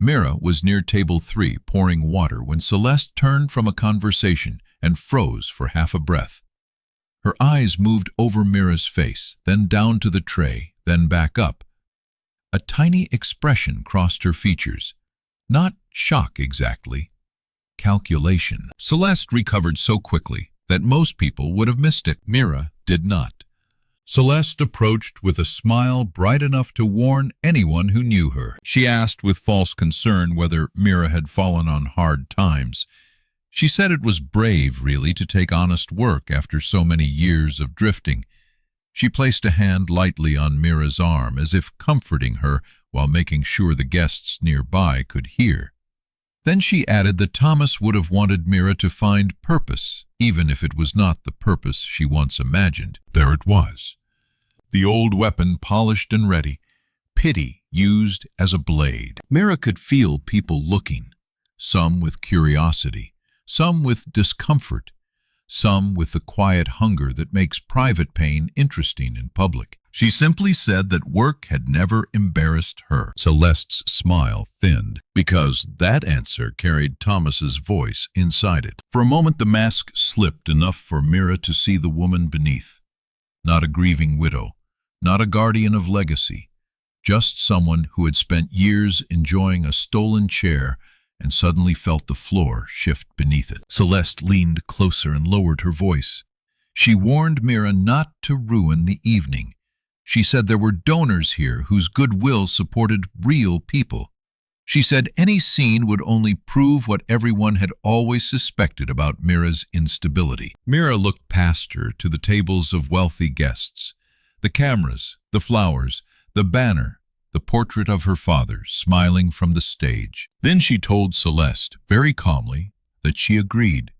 Mira was near table 3 pouring water when Celeste turned from a conversation and froze for half a breath. Her eyes moved over Mira's face, then down to the tray, then back up. A tiny expression crossed her features. Not shock exactly. Calculation. Celeste recovered so quickly that most people would have missed it. Mira did not. Celeste approached with a smile bright enough to warn anyone who knew her. She asked with false concern whether Mira had fallen on hard times. She said it was brave, really, to take honest work after so many years of drifting. She placed a hand lightly on Mira's arm, as if comforting her while making sure the guests nearby could hear. Then she added that Thomas would have wanted Mira to find purpose, even if it was not the purpose she once imagined. There it was. The old weapon polished and ready, pity used as a blade. Mira could feel people looking, some with curiosity, some with discomfort, some with the quiet hunger that makes private pain interesting in public. She simply said that work had never embarrassed her. Celeste's smile thinned, because that answer carried Thomas's voice inside it. For a moment the mask slipped enough for Mira to see the woman beneath. Not a grieving widow, not a guardian of legacy, just someone who had spent years enjoying a stolen chair and suddenly felt the floor shift beneath it. Celeste leaned closer and lowered her voice. She warned Mira not to ruin the evening. She said there were donors here whose goodwill supported real people. She said any scene would only prove what everyone had always suspected about Mira's instability. Mira looked past her to the tables of wealthy guests, the cameras, the flowers, the banner, the portrait of her father smiling from the stage. Then she told Celeste, very calmly, that she agreed.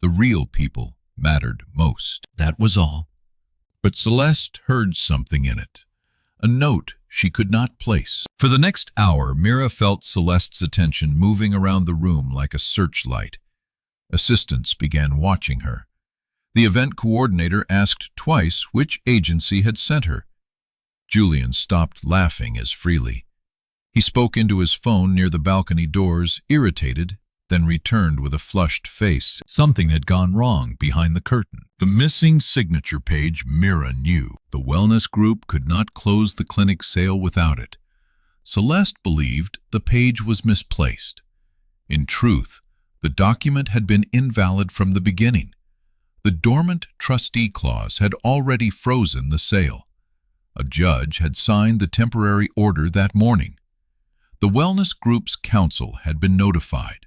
The real people mattered most. That was all. But Celeste heard something in it, a note she could not place. For the next hour, Mira felt Celeste's attention moving around the room like a searchlight. Assistants began watching her. The event coordinator asked twice which agency had sent her. Julian stopped laughing as freely. He spoke into his phone near the balcony doors, irritated, then returned with a flushed face. Something had gone wrong behind the curtain. The missing signature page Mira knew. The wellness group could not close the clinic sale without it. Celeste believed the page was misplaced. In truth, the document had been invalid from the beginning. The dormant trustee clause had already frozen the sale. A judge had signed the temporary order that morning. The wellness group's counsel had been notified.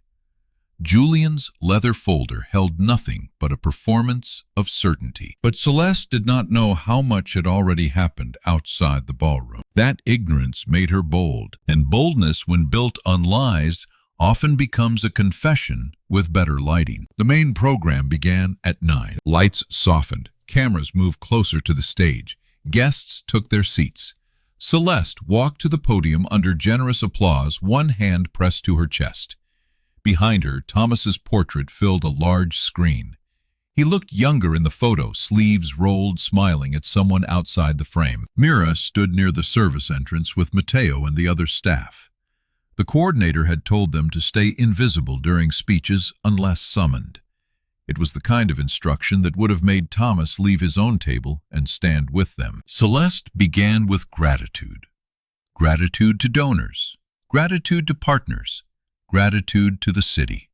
Julian's leather folder held nothing but a performance of certainty. But Celeste did not know how much had already happened outside the ballroom. That ignorance made her bold, and boldness, when built on lies, often becomes a confession with better lighting. The main program began at 9. Lights softened, cameras moved closer to the stage, guests took their seats. Celeste walked to the podium under generous applause, one hand pressed to her chest. Behind her, Thomas's portrait filled a large screen. He looked younger in the photo, sleeves rolled, smiling at someone outside the frame. Mira stood near the service entrance with Mateo and the other staff. The coordinator had told them to stay invisible during speeches unless summoned. It was the kind of instruction that would have made Thomas leave his own table and stand with them. Celeste began with gratitude. Gratitude to donors, gratitude to partners, gratitude to the city.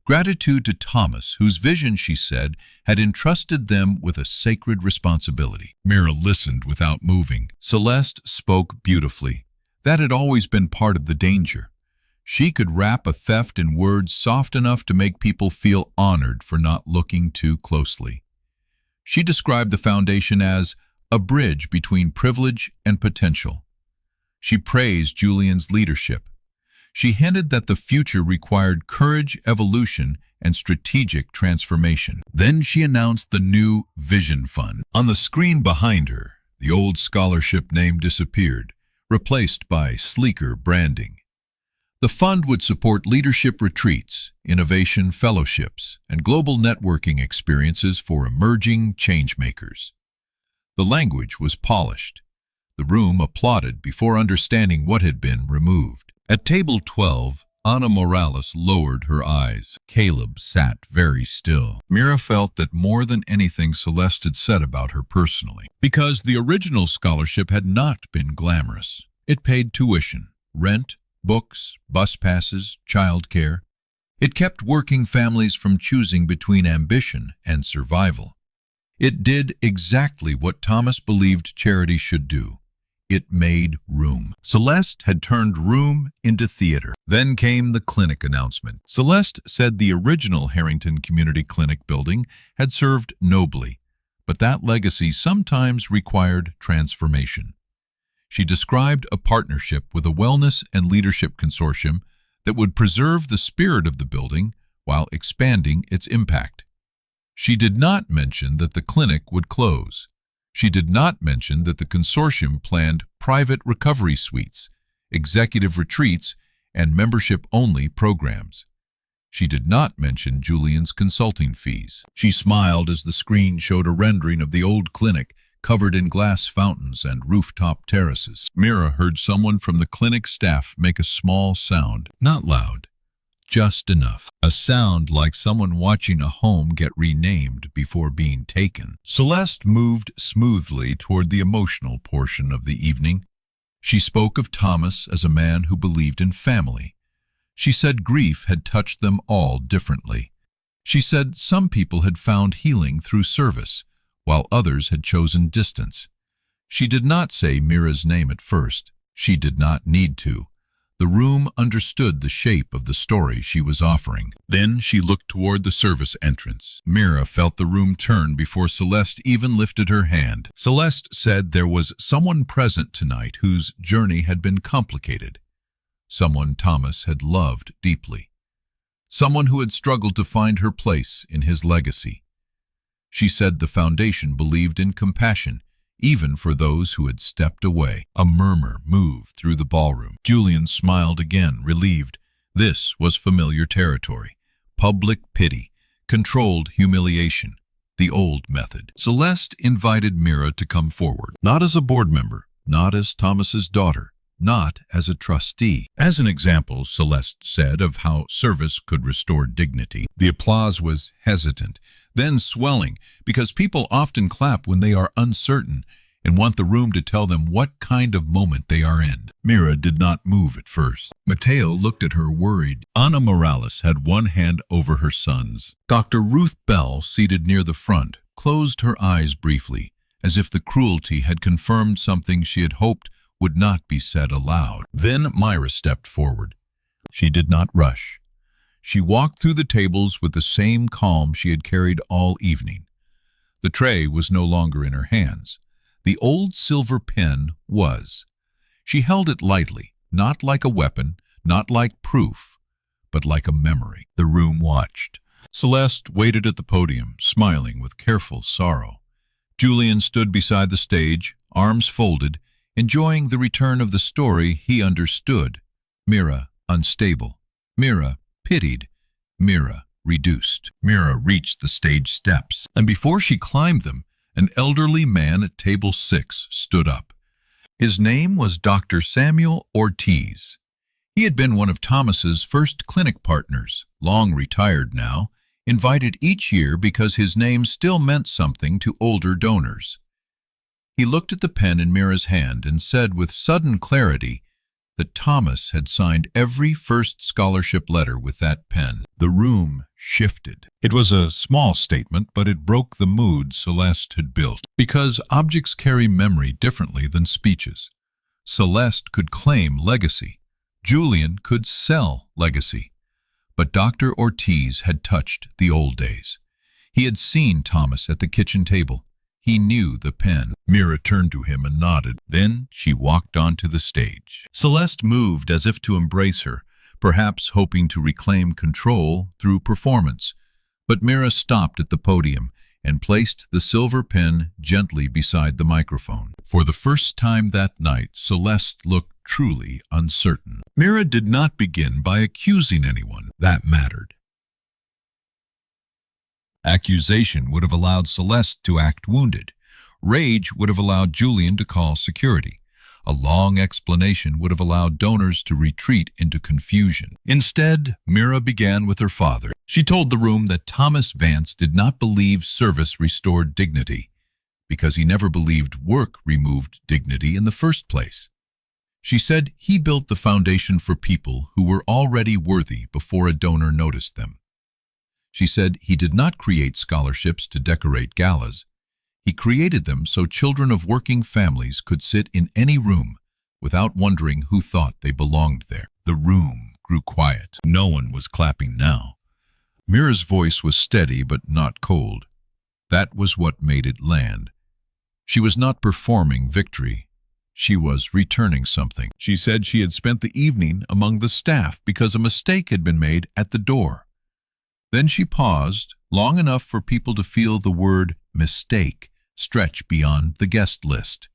Gratitude to Thomas, whose vision, she said, had entrusted them with a sacred responsibility. Mira listened without moving. Celeste spoke beautifully. That had always been part of the danger. She could wrap a theft in words soft enough to make people feel honored for not looking too closely. She described the foundation as a bridge between privilege and potential. She praised Julian's leadership. She hinted that the future required courage, evolution, and strategic transformation. Then she announced the new Vision Fund. On the screen behind her, the old scholarship name disappeared, replaced by sleeker branding. The fund would support leadership retreats, innovation fellowships, and global networking experiences for emerging changemakers. The language was polished. The room applauded before understanding what had been removed. At table 12, Ana Morales lowered her eyes. Caleb sat very still. Mira felt that more than anything Celeste had said about her personally. Because the original scholarship had not been glamorous. It paid tuition, rent, books, bus passes, childcare. It kept working families from choosing between ambition and survival. It did exactly what Thomas believed charity should do. It made room. Celeste had turned room into theater. Then came the clinic announcement. Celeste said the original Harrington Community Clinic building had served nobly, but that legacy sometimes required transformation. She described a partnership with a wellness and leadership consortium that would preserve the spirit of the building while expanding its impact. She did not mention that the clinic would close. She did not mention that the consortium planned private recovery suites, executive retreats, and membership-only programs. She did not mention Julian's consulting fees. She smiled as the screen showed a rendering of the old clinic covered in glass fountains and rooftop terraces. Mira heard someone from the clinic staff make a small sound, not loud, just enough. A sound like someone watching a home get renamed before being taken. Celeste moved smoothly toward the emotional portion of the evening. She spoke of Thomas as a man who believed in family. She said grief had touched them all differently. She said some people had found healing through service, while others had chosen distance. She did not say Mira's name at first. She did not need to. The room understood the shape of the story she was offering. Then she looked toward the service entrance. Mira felt the room turn before Celeste even lifted her hand. Celeste said there was someone present tonight whose journey had been complicated. Someone Thomas had loved deeply. Someone who had struggled to find her place in his legacy. She said the foundation believed in compassion, even for those who had stepped away. A murmur moved through the ballroom. Julian smiled again, relieved. This was familiar territory. Public pity, controlled humiliation, the old method. Celeste invited Mira to come forward, not as a board member, not as Thomas's daughter, not as a trustee. As an example, Celeste said, of how service could restore dignity. The applause was hesitant, then swelling, because people often clap when they are uncertain and want the room to tell them what kind of moment they are in. Mira did not move at first. Mateo looked at her worried. Ana Morales had one hand over her son's. Dr. Ruth Bell, seated near the front, closed her eyes briefly, as if the cruelty had confirmed something she had hoped would not be said aloud. Then Myra stepped forward. She did not rush. She walked through the tables with the same calm she had carried all evening. The tray was no longer in her hands. The old silver pen was. She held it lightly, not like a weapon, not like proof, but like a memory. The room watched. Celeste waited at the podium, smiling with careful sorrow. Julian stood beside the stage, arms folded, enjoying the return of the story he understood. Mira, unstable. Mira, pitied. Mira, reduced. Mira reached the stage steps, and before she climbed them, an elderly man at table 6 stood up. His name was Dr. Samuel Ortiz. He had been one of Thomas's first clinic partners, long retired now, invited each year because his name still meant something to older donors. He looked at the pen in Mira's hand and said with sudden clarity that Thomas had signed every first scholarship letter with that pen. The room shifted. It was a small statement, but it broke the mood Celeste had built. Because objects carry memory differently than speeches. Celeste could claim legacy. Julian could sell legacy. But Dr. Ortiz had touched the old days. He had seen Thomas at the kitchen table. He knew the pen. Mira turned to him and nodded. Then she walked onto the stage. Celeste moved as if to embrace her, perhaps hoping to reclaim control through performance. But Mira stopped at the podium and placed the silver pen gently beside the microphone. For the first time that night, Celeste looked truly uncertain. Mira did not begin by accusing anyone. That mattered. Accusation would have allowed Celeste to act wounded. Rage would have allowed Julian to call security. A long explanation would have allowed donors to retreat into confusion. Instead, Mira began with her father. She told the room that Thomas Vance did not believe service restored dignity, because he never believed work removed dignity in the first place. She said he built the foundation for people who were already worthy before a donor noticed them. She said he did not create scholarships to decorate galas. He created them so children of working families could sit in any room without wondering who thought they belonged there. The room grew quiet. No one was clapping now. Mira's voice was steady but not cold. That was what made it land. She was not performing victory. She was returning something. She said she had spent the evening among the staff because a mistake had been made at the door. Then she paused, long enough for people to feel the word mistake stretch beyond the guest list.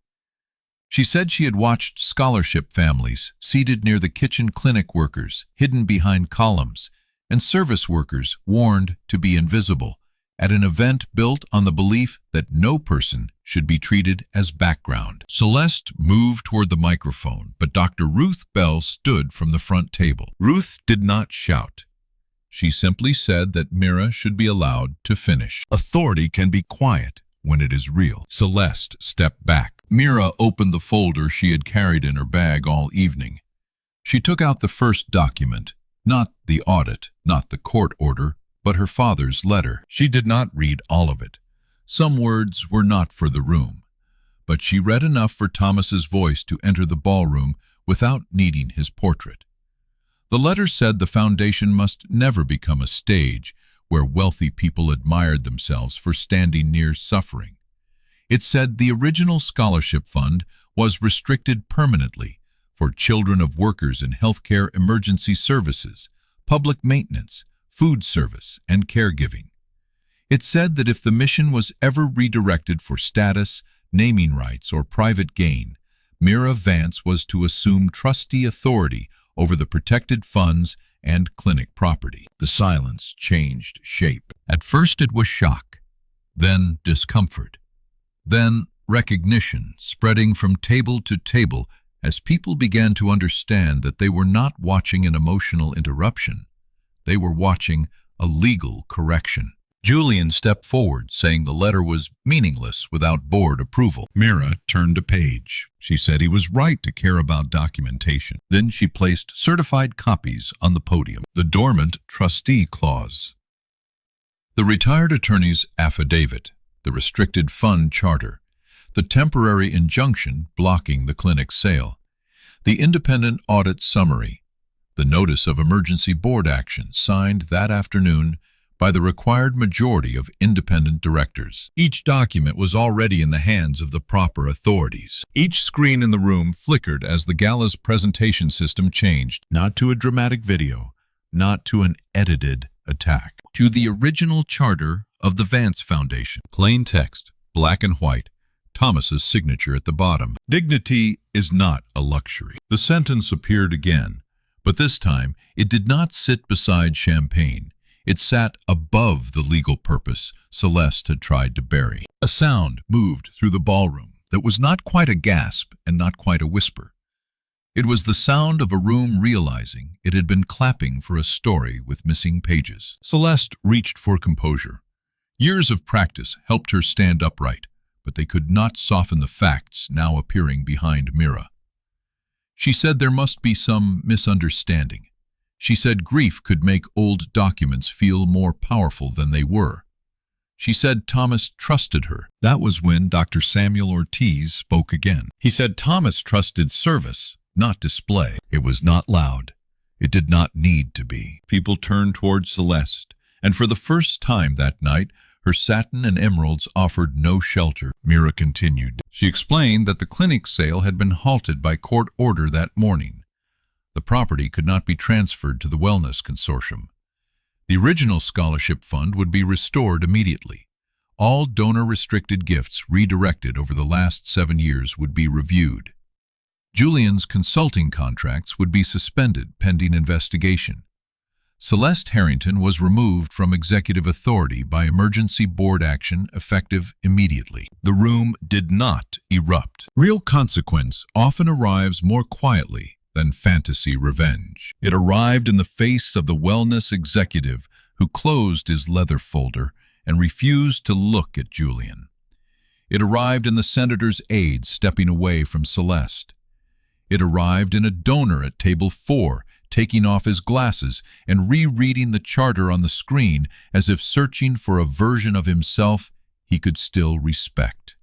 She said she had watched scholarship families seated near the kitchen clinic workers, hidden behind columns, and service workers warned to be invisible at an event built on the belief that no person should be treated as background. Celeste moved toward the microphone, but Dr. Ruth Bell stood from the front table. Ruth did not shout. She simply said that Mira should be allowed to finish. Authority can be quiet when it is real. Celeste stepped back. Mira opened the folder she had carried in her bag all evening. She took out the first document, not the audit, not the court order, but her father's letter. She did not read all of it. Some words were not for the room, but she read enough for Thomas's voice to enter the ballroom without needing his portrait. The letter said the foundation must never become a stage where wealthy people admired themselves for standing near suffering. It said the original scholarship fund was restricted permanently for children of workers in healthcare emergency services, public maintenance, food service, and caregiving. It said that if the mission was ever redirected for status, naming rights, or private gain, Mira Vance was to assume trustee authority over the protected funds and clinic property. The silence changed shape. At first it was shock, then discomfort, then recognition spreading from table to table as people began to understand that they were not watching an emotional interruption. They were watching a legal correction. Julian stepped forward, saying the letter was meaningless without board approval. Mira turned a page. She said he was right to care about documentation. Then she placed certified copies on the podium. The dormant trustee clause, the retired attorney's affidavit, the restricted fund charter, the temporary injunction blocking the clinic's sale, the independent audit summary, the notice of emergency board action signed that afternoon by the required majority of independent directors. Each document was already in the hands of the proper authorities. Each screen in the room flickered as the gala's presentation system changed, not to a dramatic video, not to an edited attack, to the original charter of the Vance Foundation. Plain text, black and white, Thomas's signature at the bottom. Dignity is not a luxury. The sentence appeared again, but this time it did not sit beside champagne. It sat above the legal purpose Celeste had tried to bury. A sound moved through the ballroom that was not quite a gasp and not quite a whisper. It was the sound of a room realizing it had been clapping for a story with missing pages. Celeste reached for composure. Years of practice helped her stand upright, but they could not soften the facts now appearing behind Mira. She said there must be some misunderstanding. She said grief could make old documents feel more powerful than they were. She said Thomas trusted her. That was when Dr. Samuel Ortiz spoke again. He said Thomas trusted service, not display. It was not loud. It did not need to be. People turned toward Celeste, and for the first time that night, her satin and emeralds offered no shelter. Mira continued. She explained that the clinic sale had been halted by court order that morning. The property could not be transferred to the Wellness Consortium. The original scholarship fund would be restored immediately. All donor-restricted gifts redirected over the last 7 years would be reviewed. Julian's consulting contracts would be suspended pending investigation. Celeste Harrington was removed from executive authority by emergency board action effective immediately. The room did not erupt. Real consequence often arrives more quietly than fantasy revenge. It arrived in the face of the wellness executive who closed his leather folder and refused to look at Julian. It arrived in the senator's aide stepping away from Celeste. It arrived in a donor at table 4 taking off his glasses and rereading the charter on the screen as if searching for a version of himself he could still respect.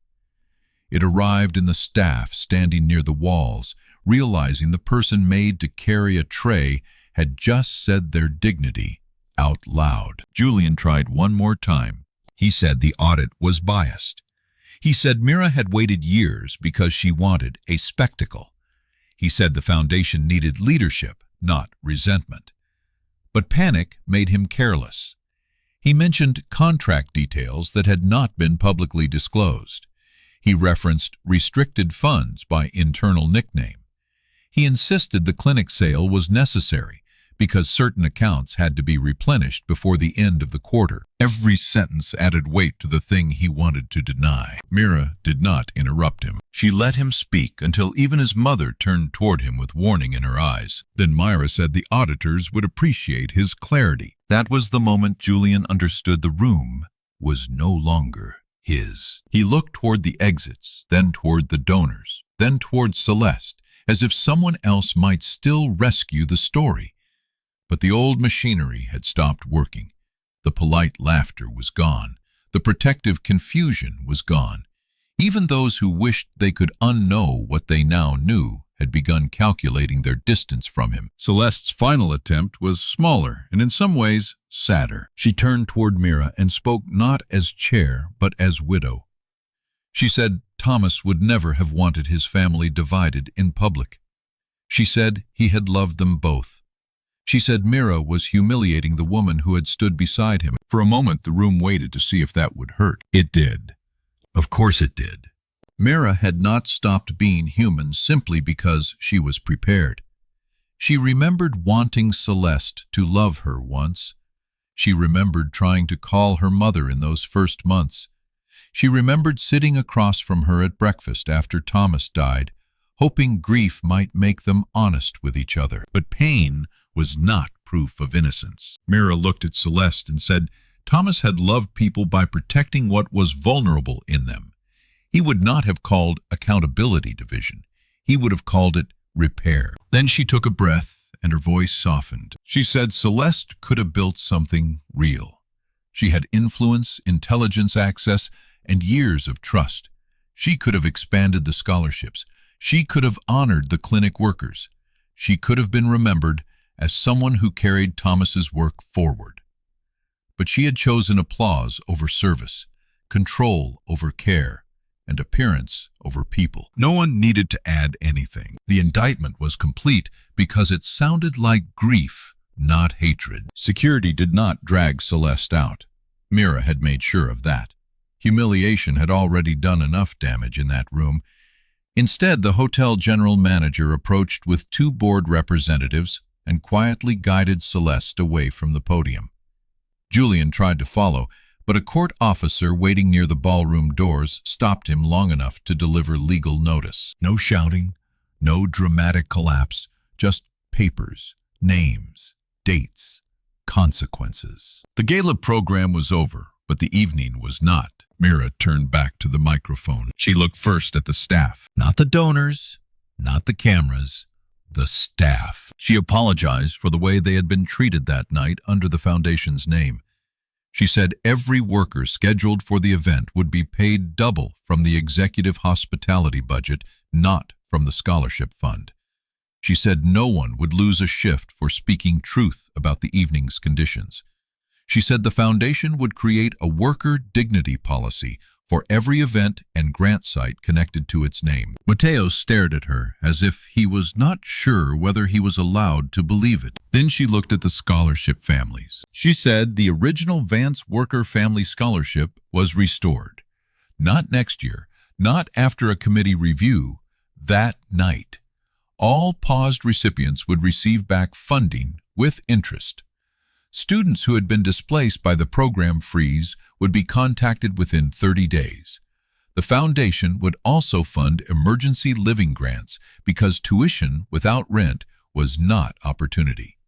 It arrived in the staff standing near the walls, realizing the person made to carry a tray had just said their dignity out loud. Julian tried one more time. He said the audit was biased. He said Mira had waited years because she wanted a spectacle. He said the foundation needed leadership, not resentment. But panic made him careless. He mentioned contract details that had not been publicly disclosed. He referenced restricted funds by internal nickname. He insisted the clinic sale was necessary because certain accounts had to be replenished before the end of the quarter. Every sentence added weight to the thing he wanted to deny. Mira did not interrupt him. She let him speak until even his mother turned toward him with warning in her eyes. Then Myra said the auditors would appreciate his clarity. That was the moment Julian understood the room was no longer his. He looked toward the exits, then toward the donors, then toward Celeste, as if someone else might still rescue the story. But the old machinery had stopped working. The polite laughter was gone. The protective confusion was gone. Even those who wished they could unknow what they now knew had begun calculating their distance from him. Celeste's final attempt was smaller and in some ways sadder. She turned toward Mira and spoke not as chair but as widow. She said Thomas would never have wanted his family divided in public. She said he had loved them both. She said Mira was humiliating the woman who had stood beside him. For a moment the room waited to see if that would hurt. It did. Of course it did. Mira had not stopped being human simply because she was prepared. She remembered wanting Celeste to love her once. She remembered trying to call her mother in those first months. She remembered sitting across from her at breakfast after Thomas died, hoping grief might make them honest with each other. But pain was not proof of innocence. Mira looked at Celeste and said Thomas had loved people by protecting what was vulnerable in them. He would not have called accountability division. He would have called it repair. Then she took a breath and her voice softened. She said Celeste could have built something real. She had influence, intelligence access, and years of trust. She could have expanded the scholarships. She could have honored the clinic workers. She could have been remembered as someone who carried Thomas's work forward. But she had chosen applause over service, control over care, and appearance over people. No one needed to add anything. The indictment was complete because it sounded like grief, not hatred. Security did not drag Celeste out. Mira had made sure of that. Humiliation had already done enough damage in that room. Instead, the hotel general manager approached with 2 board representatives and quietly guided Celeste away from the podium. Julian tried to follow, but a court officer waiting near the ballroom doors stopped him long enough to deliver legal notice. No shouting, no dramatic collapse, just papers, names, dates, consequences. The gala program was over, but the evening was not. Mira turned back to the microphone. She looked first at the staff. Not the donors, not the cameras, the staff. She apologized for the way they had been treated that night under the foundation's name. She said every worker scheduled for the event would be paid double from the executive hospitality budget, not from the scholarship fund. She said no one would lose a shift for speaking truth about the evening's conditions. She said the foundation would create a worker dignity policy for every event and grant site connected to its name. Mateo stared at her as if he was not sure whether he was allowed to believe it. Then she looked at the scholarship families. She said the original Vance Worker Family Scholarship was restored. Not next year, not after a committee review, that night. All paused recipients would receive back funding with interest. Students who had been displaced by the program freeze would be contacted within 30 days. The foundation would also fund emergency living grants because tuition without rent was not opportunity.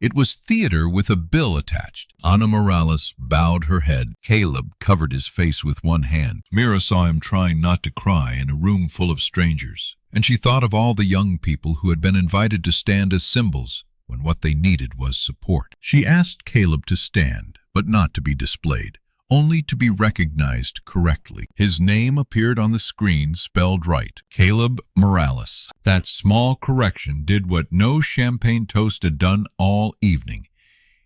It was theater with a bill attached. Ana Morales bowed her head. Caleb covered his face with one hand. Mira saw him trying not to cry in a room full of strangers, and she thought of all the young people who had been invited to stand as symbols when what they needed was support. She asked Caleb to stand, but not to be displayed, only to be recognized correctly. His name appeared on the screen spelled right, Caleb Morales. That small correction did what no champagne toast had done all evening.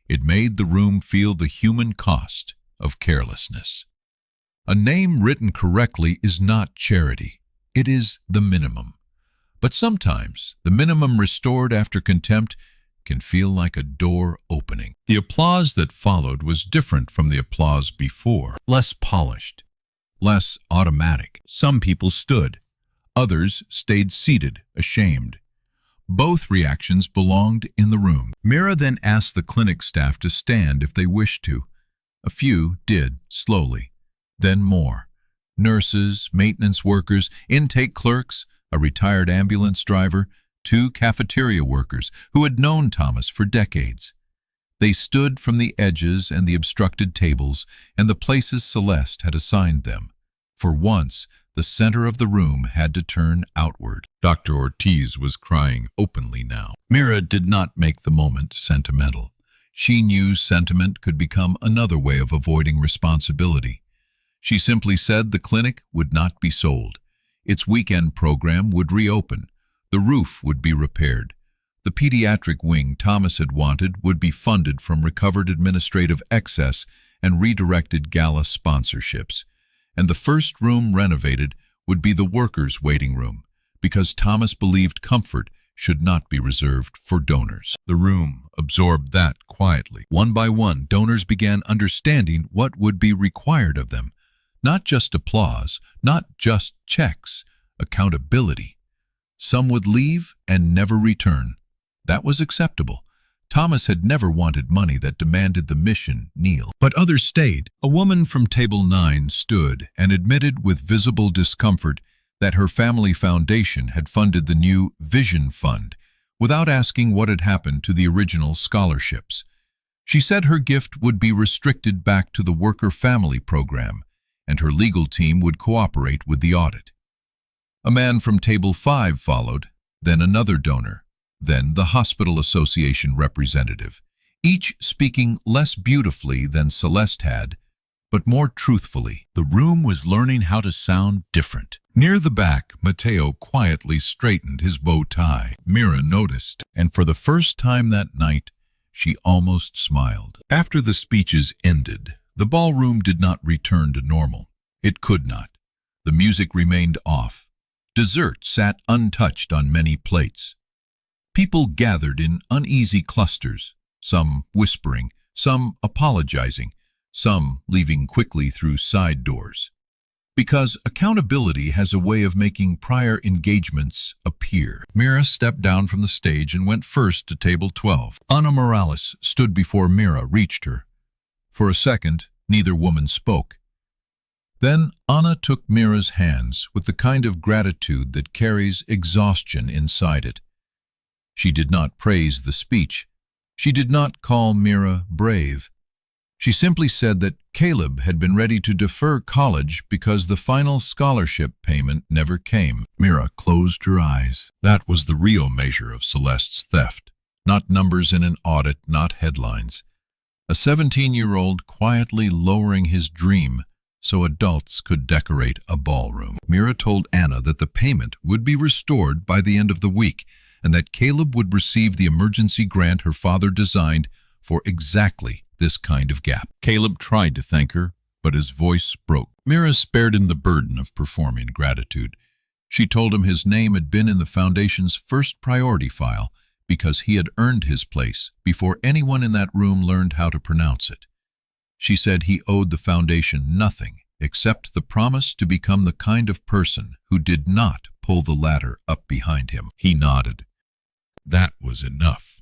It made the room feel the human cost of carelessness. A name written correctly is not charity. It is the minimum. But sometimes the minimum restored after contempt can feel like a door opening. The applause that followed was different from the applause before, less polished, less automatic. Some people stood. Others stayed seated, ashamed. Both reactions belonged in the room. Mira then asked the clinic staff to stand if they wished to. A few did, slowly. Then more. Nurses, maintenance workers, intake clerks, a retired ambulance driver, 2 cafeteria workers who had known Thomas for decades. They stood from the edges and the obstructed tables and the places Celeste had assigned them. For once, the center of the room had to turn outward. Dr. Ortiz was crying openly now. Mira did not make the moment sentimental. She knew sentiment could become another way of avoiding responsibility. She simply said the clinic would not be sold. Its weekend program would reopen. The roof would be repaired. The pediatric wing Thomas had wanted would be funded from recovered administrative excess and redirected gala sponsorships. And the first room renovated would be the workers' waiting room, because Thomas believed comfort should not be reserved for donors. The room absorbed that quietly. One by one, donors began understanding what would be required of them. Not just applause, not just checks, accountability. Some would leave and never return. That was acceptable. Thomas had never wanted money that demanded the mission kneel. But others stayed. A woman from Table 9 stood and admitted with visible discomfort that her family foundation had funded the new Vision Fund without asking what had happened to the original scholarships. She said her gift would be restricted back to the Worker Family Program, and her legal team would cooperate with the audit. A man from Table 5 followed, then another donor, then the Hospital Association representative, each speaking less beautifully than Celeste had, but more truthfully. The room was learning how to sound different. Near the back, Mateo quietly straightened his bow tie. Mira noticed, and for the first time that night, she almost smiled. After the speeches ended, the ballroom did not return to normal. It could not. The music remained off. Dessert sat untouched on many plates. People gathered in uneasy clusters, some whispering, some apologizing, some leaving quickly through side doors. Because accountability has a way of making prior engagements appear. Mira stepped down from the stage and went first to Table 12. Ana Morales stood before Mira, reached her. For a second, neither woman spoke. Then Ana took Mira's hands with the kind of gratitude that carries exhaustion inside it. She did not praise the speech. She did not call Mira brave. She simply said that Caleb had been ready to defer college because the final scholarship payment never came. Mira closed her eyes. That was the real measure of Celeste's theft. Not numbers in an audit, not headlines. A 17-year-old quietly lowering his dream so adults could decorate a ballroom. Mira told Anna that the payment would be restored by the end of the week and that Caleb would receive the emergency grant her father designed for exactly this kind of gap. Caleb tried to thank her, but his voice broke. Mira spared him the burden of performing gratitude. She told him his name had been in the foundation's first priority file because he had earned his place before anyone in that room learned how to pronounce it. She said he owed the foundation nothing except the promise to become the kind of person who did not pull the ladder up behind him. He nodded. That was enough.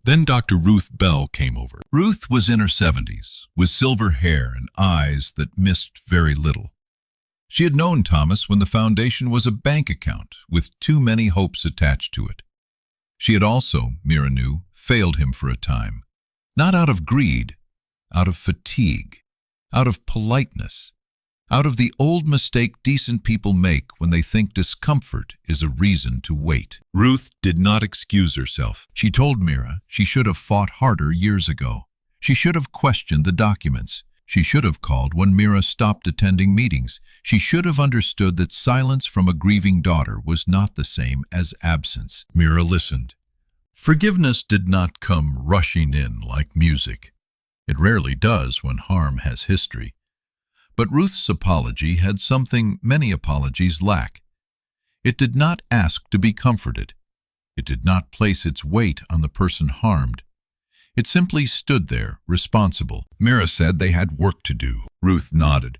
Then Dr. Ruth Bell came over. Ruth was in her 70s, with silver hair and eyes that missed very little. She had known Thomas when the foundation was a bank account with too many hopes attached to it. She had also, Mira knew, failed him for a time. Not out of greed, out of fatigue, out of politeness, out of the old mistake decent people make when they think discomfort is a reason to wait. Ruth did not excuse herself. She told Mira she should have fought harder years ago. She should have questioned the documents. She should have called when Mira stopped attending meetings. She should have understood that silence from a grieving daughter was not the same as absence. Mira listened. Forgiveness did not come rushing in like music. It rarely does when harm has history. But Ruth's apology had something many apologies lack. It did not ask to be comforted. It did not place its weight on the person harmed. It simply stood there, responsible. Mira said they had work to do. Ruth nodded.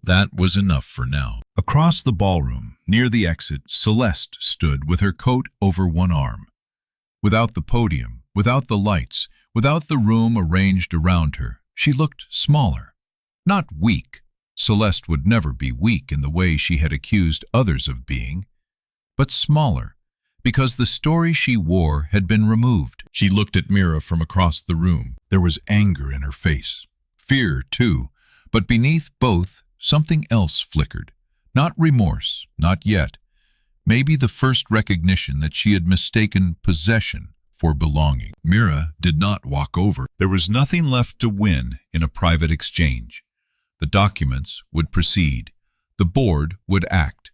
That was enough for now. Across the ballroom, near the exit, Celeste stood with her coat over one arm. Without the podium, without the lights, without the room arranged around her, she looked smaller. Not weak. Celeste would never be weak in the way she had accused others of being, but smaller, because the story she wore had been removed. She looked at Mira from across the room. There was anger in her face. Fear, too, but beneath both, something else flickered. Not remorse, not yet. Maybe the first recognition that she had mistaken possession for belonging. Mira did not walk over. There was nothing left to win in a private exchange. The documents would proceed. The board would act.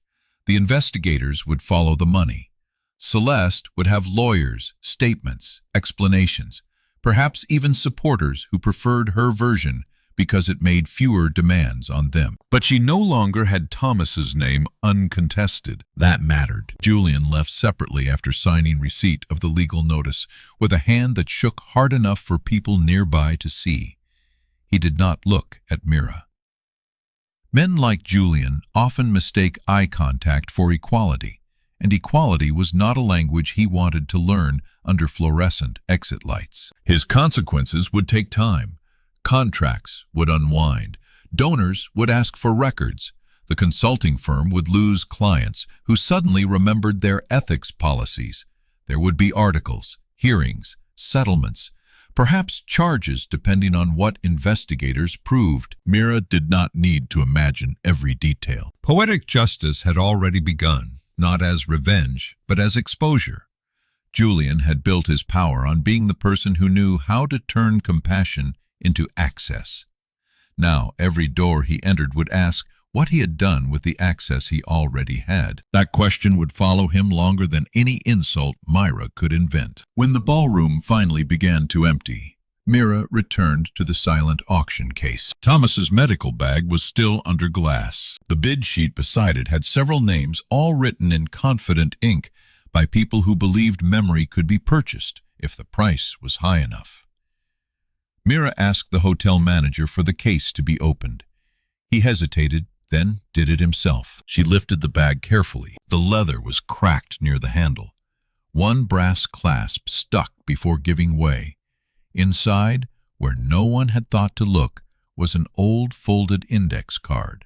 The investigators would follow the money. Celeste would have lawyers, statements, explanations, perhaps even supporters who preferred her version because it made fewer demands on them. But she no longer had Thomas's name uncontested. That mattered. Julian left separately after signing receipt of the legal notice with a hand that shook hard enough for people nearby to see. He did not look at Mira. Men like Julian often mistake eye contact for equality, and equality was not a language he wanted to learn under fluorescent exit lights. His consequences would take time. Contracts would unwind. Donors would ask for records. The consulting firm would lose clients who suddenly remembered their ethics policies. There would be articles, hearings, settlements, perhaps charges depending on what investigators proved. Mira did not need to imagine every detail. Poetic justice had already begun, not as revenge, but as exposure. Julian had built his power on being the person who knew how to turn compassion into access. Now, every door he entered would ask what he had done with the access he already had. That question would follow him longer than any insult Myra could invent. When the ballroom finally began to empty, Mira returned to the silent auction case. Thomas's medical bag was still under glass. The bid sheet beside it had several names, all written in confident ink by people who believed memory could be purchased if the price was high enough. Mira asked the hotel manager for the case to be opened. He hesitated, then did it himself. She lifted the bag carefully. The leather was cracked near the handle. One brass clasp stuck before giving way. Inside, where no one had thought to look, was an old folded index card.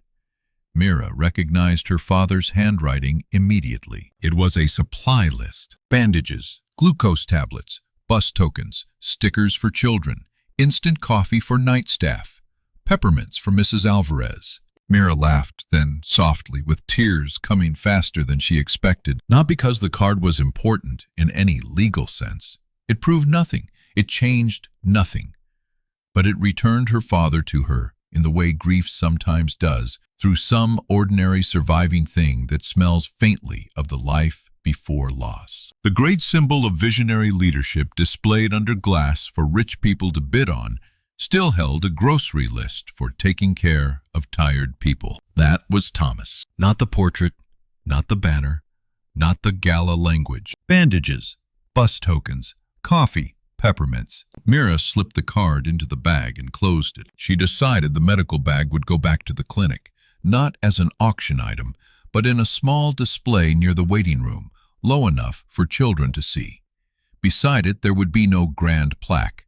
Mira recognized her father's handwriting immediately. It was a supply list. Bandages, glucose tablets, bus tokens, stickers for children, instant coffee for night staff, peppermints for Mrs. Alvarez. Mira laughed, then softly, with tears coming faster than she expected. Not because the card was important in any legal sense. It proved nothing. It changed nothing. But it returned her father to her in the way grief sometimes does, through some ordinary surviving thing that smells faintly of the life before loss. The great symbol of visionary leadership displayed under glass for rich people to bid on still held a grocery list for taking care of tired people. That was Thomas. Not the portrait, not the banner, not the gala language. Bandages, bus tokens, coffee, peppermints. Mira slipped the card into the bag and closed it. She decided the medical bag would go back to the clinic, not as an auction item, but in a small display near the waiting room, low enough for children to see. Beside it, there would be no grand plaque.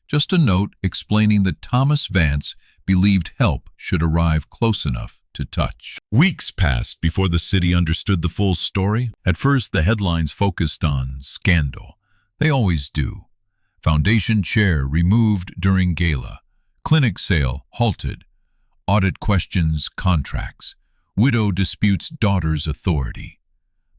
Just a note explaining that Thomas Vance believed help should arrive close enough to touch. Weeks passed before the city understood the full story. At first, the headlines focused on scandal. They always do. Foundation chair removed during gala. Clinic sale halted. Audit questions contracts. Widow disputes daughter's authority.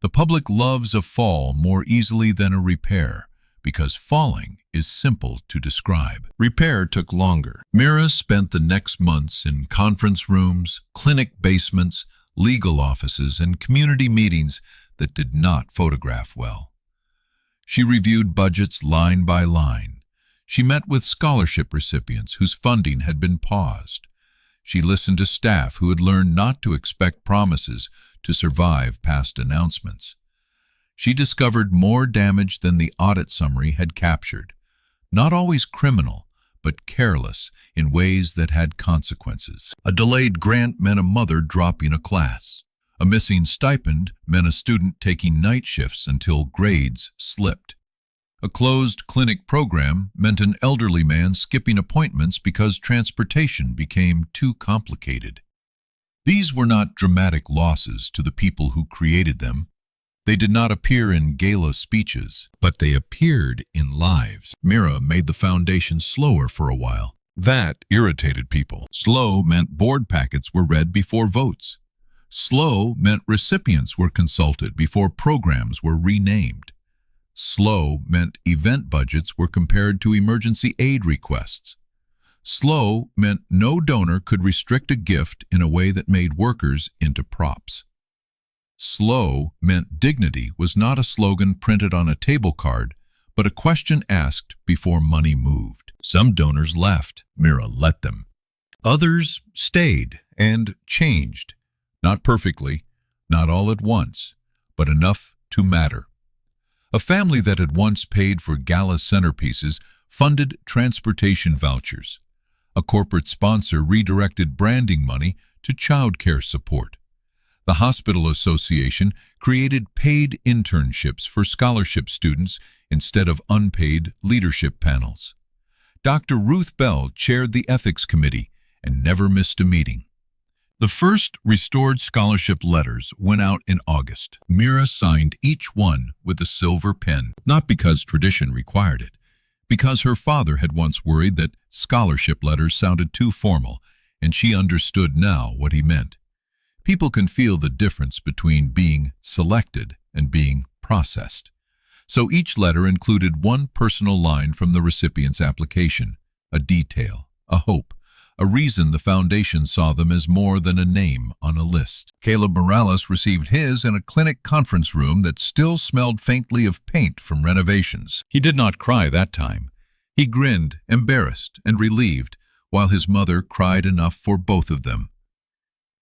The public loves a fall more easily than a repair, because falling is simple to describe. Repair took longer. Mira spent the next months in conference rooms, clinic basements, legal offices, and community meetings that did not photograph well. She reviewed budgets line by line. She met with scholarship recipients whose funding had been paused. She listened to staff who had learned not to expect promises to survive past announcements. She discovered more damage than the audit summary had captured. Not always criminal, but careless in ways that had consequences. A delayed grant meant a mother dropping a class. A missing stipend meant a student taking night shifts until grades slipped. A closed clinic program meant an elderly man skipping appointments because transportation became too complicated. These were not dramatic losses to the people who created them. They did not appear in gala speeches, but they appeared in lives. Mira made the foundation slower for a while. That irritated people. Slow meant board packets were read before votes. Slow meant recipients were consulted before programs were renamed. Slow meant event budgets were compared to emergency aid requests. Slow meant no donor could restrict a gift in a way that made workers into props. Slow meant dignity was not a slogan printed on a table card, but a question asked before money moved. Some donors left. Mira let them. Others stayed and changed. Not perfectly, not all at once, but enough to matter. A family that had once paid for gala centerpieces funded transportation vouchers. A corporate sponsor redirected branding money to child care support. The Hospital Association created paid internships for scholarship students instead of unpaid leadership panels. Dr. Ruth Bell chaired the ethics committee and never missed a meeting. The first restored scholarship letters went out in August. Mira signed each one with a silver pen, not because tradition required it, because her father had once worried that scholarship letters sounded too formal, and she understood now what he meant. People can feel the difference between being selected and being processed. So each letter included one personal line from the recipient's application, a detail, a hope, a reason the foundation saw them as more than a name on a list. Caleb Morales received his in a clinic conference room that still smelled faintly of paint from renovations. He did not cry that time. He grinned, embarrassed and relieved, while his mother cried enough for both of them.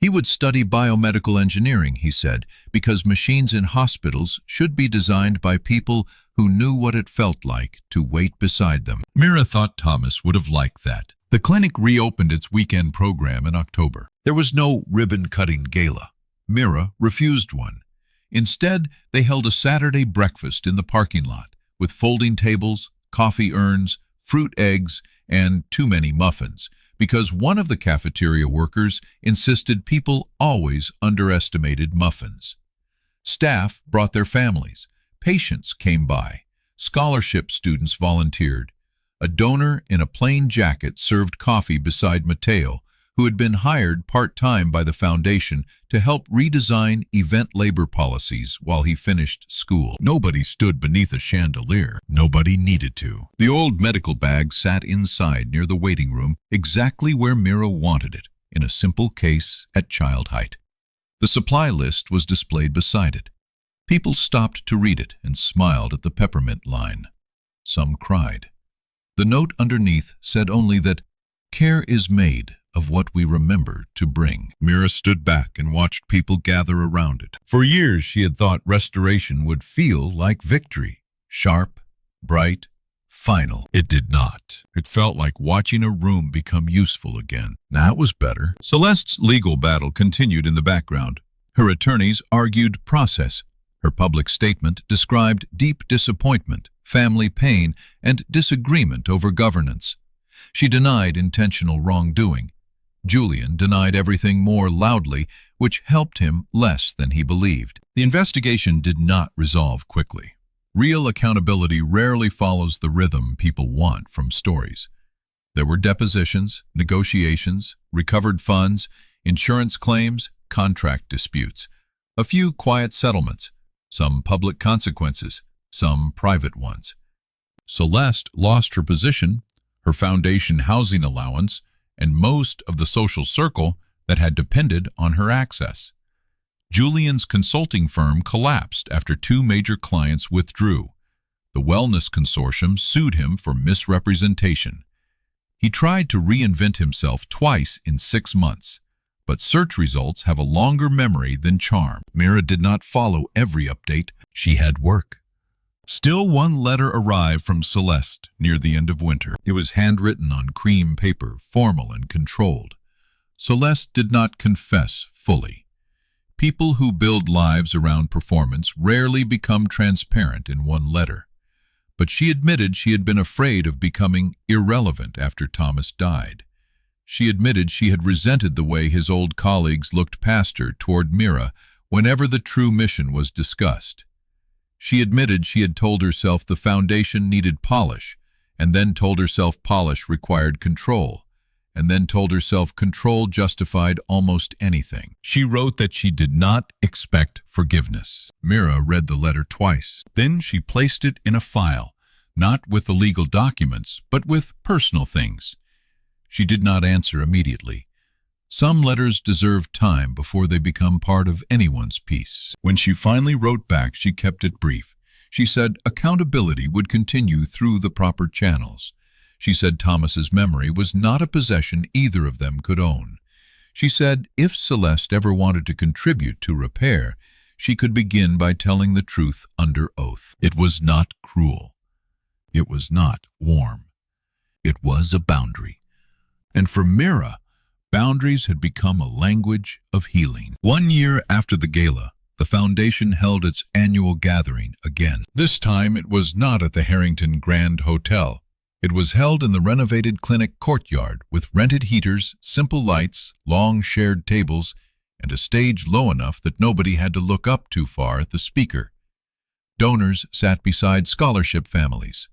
He would study biomedical engineering, he said, because machines in hospitals should be designed by people who knew what it felt like to wait beside them. Mira thought Thomas would have liked that. The clinic reopened its weekend program in October. There was no ribbon-cutting gala. Mira refused one. Instead, they held a Saturday breakfast in the parking lot with folding tables, coffee urns, fruit eggs, and too many muffins, because one of the cafeteria workers insisted people always underestimated muffins. Staff brought their families. Patients came by. Scholarship students volunteered. A donor in a plain jacket served coffee beside Mateo, who had been hired part-time by the foundation to help redesign event labor policies while he finished school. Nobody stood beneath a chandelier. Nobody needed to. The old medical bag sat inside near the waiting room, exactly where Mira wanted it, in a simple case at child height. The supply list was displayed beside it. People stopped to read it and smiled at the peppermint line. Some cried. The note underneath said only that care is made of what we remember to bring. Mira stood back and watched people gather around it. For years she had thought restoration would feel like victory. Sharp, bright, final. It did not. It felt like watching a room become useful again. That was better. Celeste's legal battle continued in the background. Her attorneys argued process. Her public statement described deep disappointment, family pain, and disagreement over governance. She denied intentional wrongdoing. Julian denied everything more loudly, which helped him less than he believed. The investigation did not resolve quickly. Real accountability rarely follows the rhythm people want from stories. There were depositions, negotiations, recovered funds, insurance claims, contract disputes, a few quiet settlements, some public consequences, some private ones. Celeste lost her position, her foundation housing allowance, and most of the social circle that had depended on her access. Julian's consulting firm collapsed after two major clients withdrew. The Wellness Consortium sued him for misrepresentation. He tried to reinvent himself twice in 6 months, but search results have a longer memory than charm. Mira did not follow every update. She had work. Still, one letter arrived from Celeste near the end of winter. It was handwritten on cream paper, formal and controlled. Celeste did not confess fully. People who build lives around performance rarely become transparent in one letter. but she admitted she had been afraid of becoming irrelevant after Thomas died. She admitted she had resented the way his old colleagues looked past her toward Mira whenever the true mission was discussed. She admitted she had told herself the foundation needed polish, and then told herself polish required control, and then told herself control justified almost anything. She wrote that she did not expect forgiveness. Mira read the letter twice. Then she placed it in a file, not with the legal documents, but with personal things. She did not answer immediately. Some letters deserve time before they become part of anyone's peace. When she finally wrote back, she kept it brief. She said accountability would continue through the proper channels. She said Thomas's memory was not a possession either of them could own. She said if Celeste ever wanted to contribute to repair, she could begin by telling the truth under oath. It was not cruel. It was not warm. It was a boundary. And for Mira, boundaries had become a language of healing. 1 year after the gala, the foundation held its annual gathering again. This time it was not at the Harrington Grand Hotel. It was held in the renovated clinic courtyard with rented heaters, simple lights, long shared tables, and a stage low enough that nobody had to look up too far at the speaker. Donors sat beside scholarship families.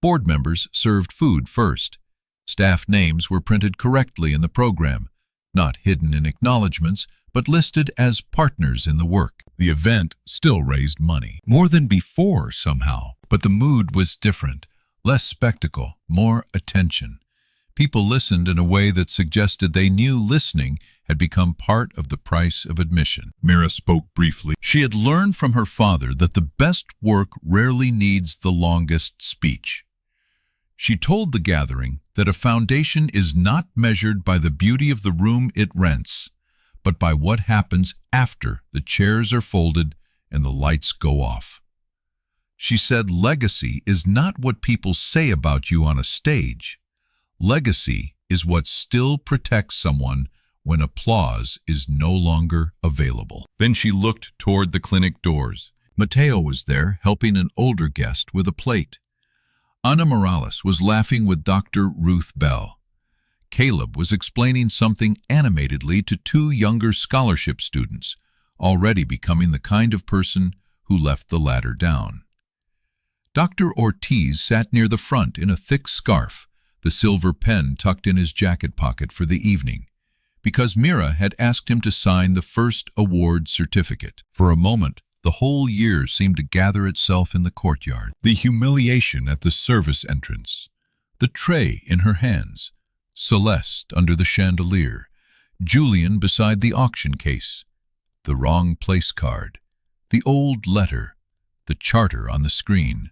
Board members served food first. Staff names were printed correctly in the program, not hidden in acknowledgments, but listed as partners in the work. The event still raised money. More than before, somehow. But the mood was different. Less spectacle, more attention. People listened in a way that suggested they knew listening had become part of the price of admission. Mira spoke briefly. She had learned from her father that the best work rarely needs the longest speech. She told the gathering that a foundation is not measured by the beauty of the room it rents, but by what happens after the chairs are folded and the lights go off. She said legacy is not what people say about you on a stage. Legacy is what still protects someone when applause is no longer available. Then she looked toward the clinic doors. Mateo was there, helping an older guest with a plate. Ana Morales was laughing with Dr. Ruth Bell. Caleb was explaining something animatedly to 2 younger scholarship students, already becoming the kind of person who left the ladder down. Dr. Ortiz sat near the front in a thick scarf, the silver pen tucked in his jacket pocket for the evening, because Mira had asked him to sign the first award certificate. For a moment, the whole year seemed to gather itself in the courtyard. The humiliation at the service entrance, the tray in her hands, Celeste under the chandelier, Julian beside the auction case, the wrong place card, the old letter, the charter on the screen,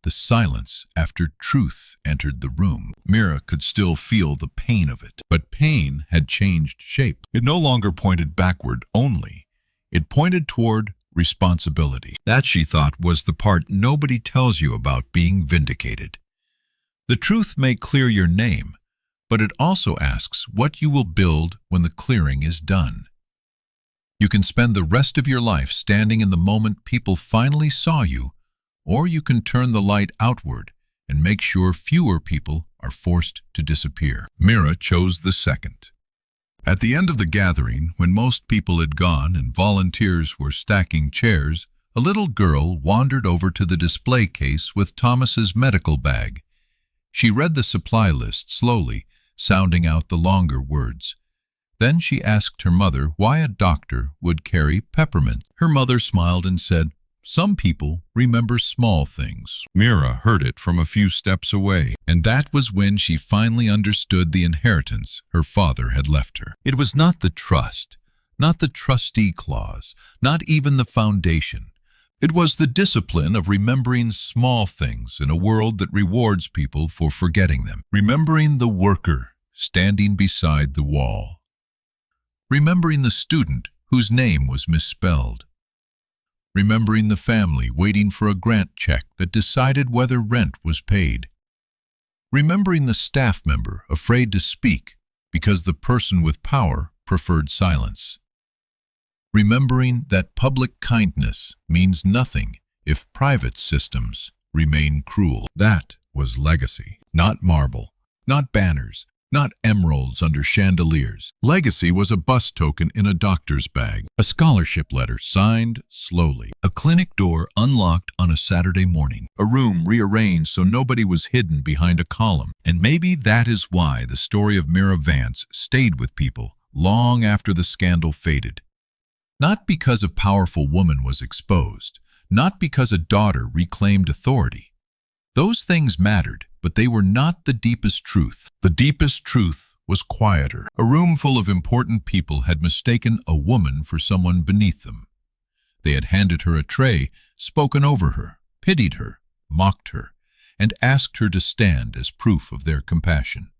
the silence after truth entered the room. Mira could still feel the pain of it, but pain had changed shape. It no longer pointed backward only. It pointed toward responsibility. That, she thought, was the part nobody tells you about being vindicated. The truth may clear your name, but it also asks what you will build when the clearing is done. You can spend the rest of your life standing in the moment people finally saw you, or you can turn the light outward and make sure fewer people are forced to disappear. Mira chose the second. At the end of the gathering, when most people had gone and volunteers were stacking chairs, a little girl wandered over to the display case with Thomas's medical bag. She read the supply list slowly, sounding out the longer words. Then she asked her mother why a doctor would carry peppermint. Her mother smiled and said, "Some people remember small things." Mira heard it from a few steps away, and that was when she finally understood the inheritance her father had left her. It was not the trust, not the trustee clause, not even the foundation. It was the discipline of remembering small things in a world that rewards people for forgetting them. Remembering the worker standing beside the wall. Remembering the student whose name was misspelled. Remembering the family waiting for a grant check that decided whether rent was paid. Remembering the staff member afraid to speak because the person with power preferred silence. Remembering that public kindness means nothing if private systems remain cruel. That was legacy. Not marble, not banners, not emeralds under chandeliers. Legacy was a bus token in a doctor's bag. A scholarship letter signed slowly. A clinic door unlocked on a Saturday morning. A room rearranged so nobody was hidden behind a column. And maybe that is why the story of Mira Vance stayed with people long after the scandal faded. Not because a powerful woman was exposed, not because a daughter reclaimed authority. Those things mattered, but they were not the deepest truth. The deepest truth was quieter. A room full of important people had mistaken a woman for someone beneath them. They had handed her a tray, spoken over her, pitied her, mocked her, and asked her to stand as proof of their compassion.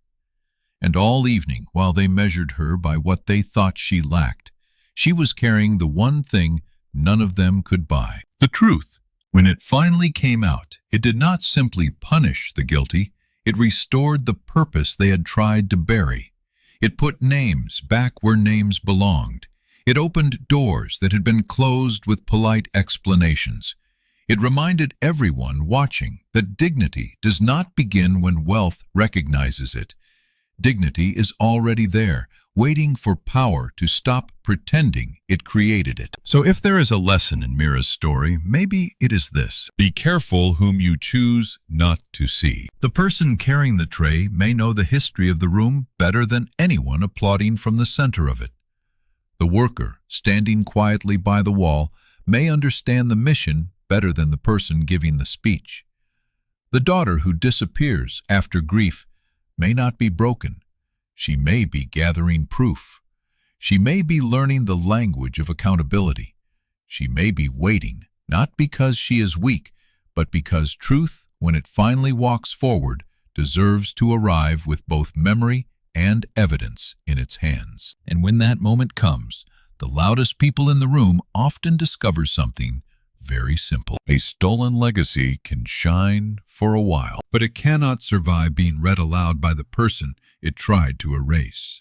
And all evening, while they measured her by what they thought she lacked, she was carrying the one thing none of them could buy: the truth. When it finally came out, it did not simply punish the guilty, it restored the purpose they had tried to bury. It put names back where names belonged. It opened doors that had been closed with polite explanations. It reminded everyone watching that dignity does not begin when wealth recognizes it. Dignity is already there, waiting for power to stop pretending it created it. So if there is a lesson in Mira's story, maybe it is this: be careful whom you choose not to see. The person carrying the tray may know the history of the room better than anyone applauding from the center of it. The worker, standing quietly by the wall, may understand the mission better than the person giving the speech. The daughter who disappears after grief may not be broken. She may be gathering proof. She may be learning the language of accountability. She may be waiting, not because she is weak, but because truth, when it finally walks forward, deserves to arrive with both memory and evidence in its hands. And when that moment comes, the loudest people in the room often discover something very simple. A stolen legacy can shine for a while, but it cannot survive being read aloud by the person it tried to erase.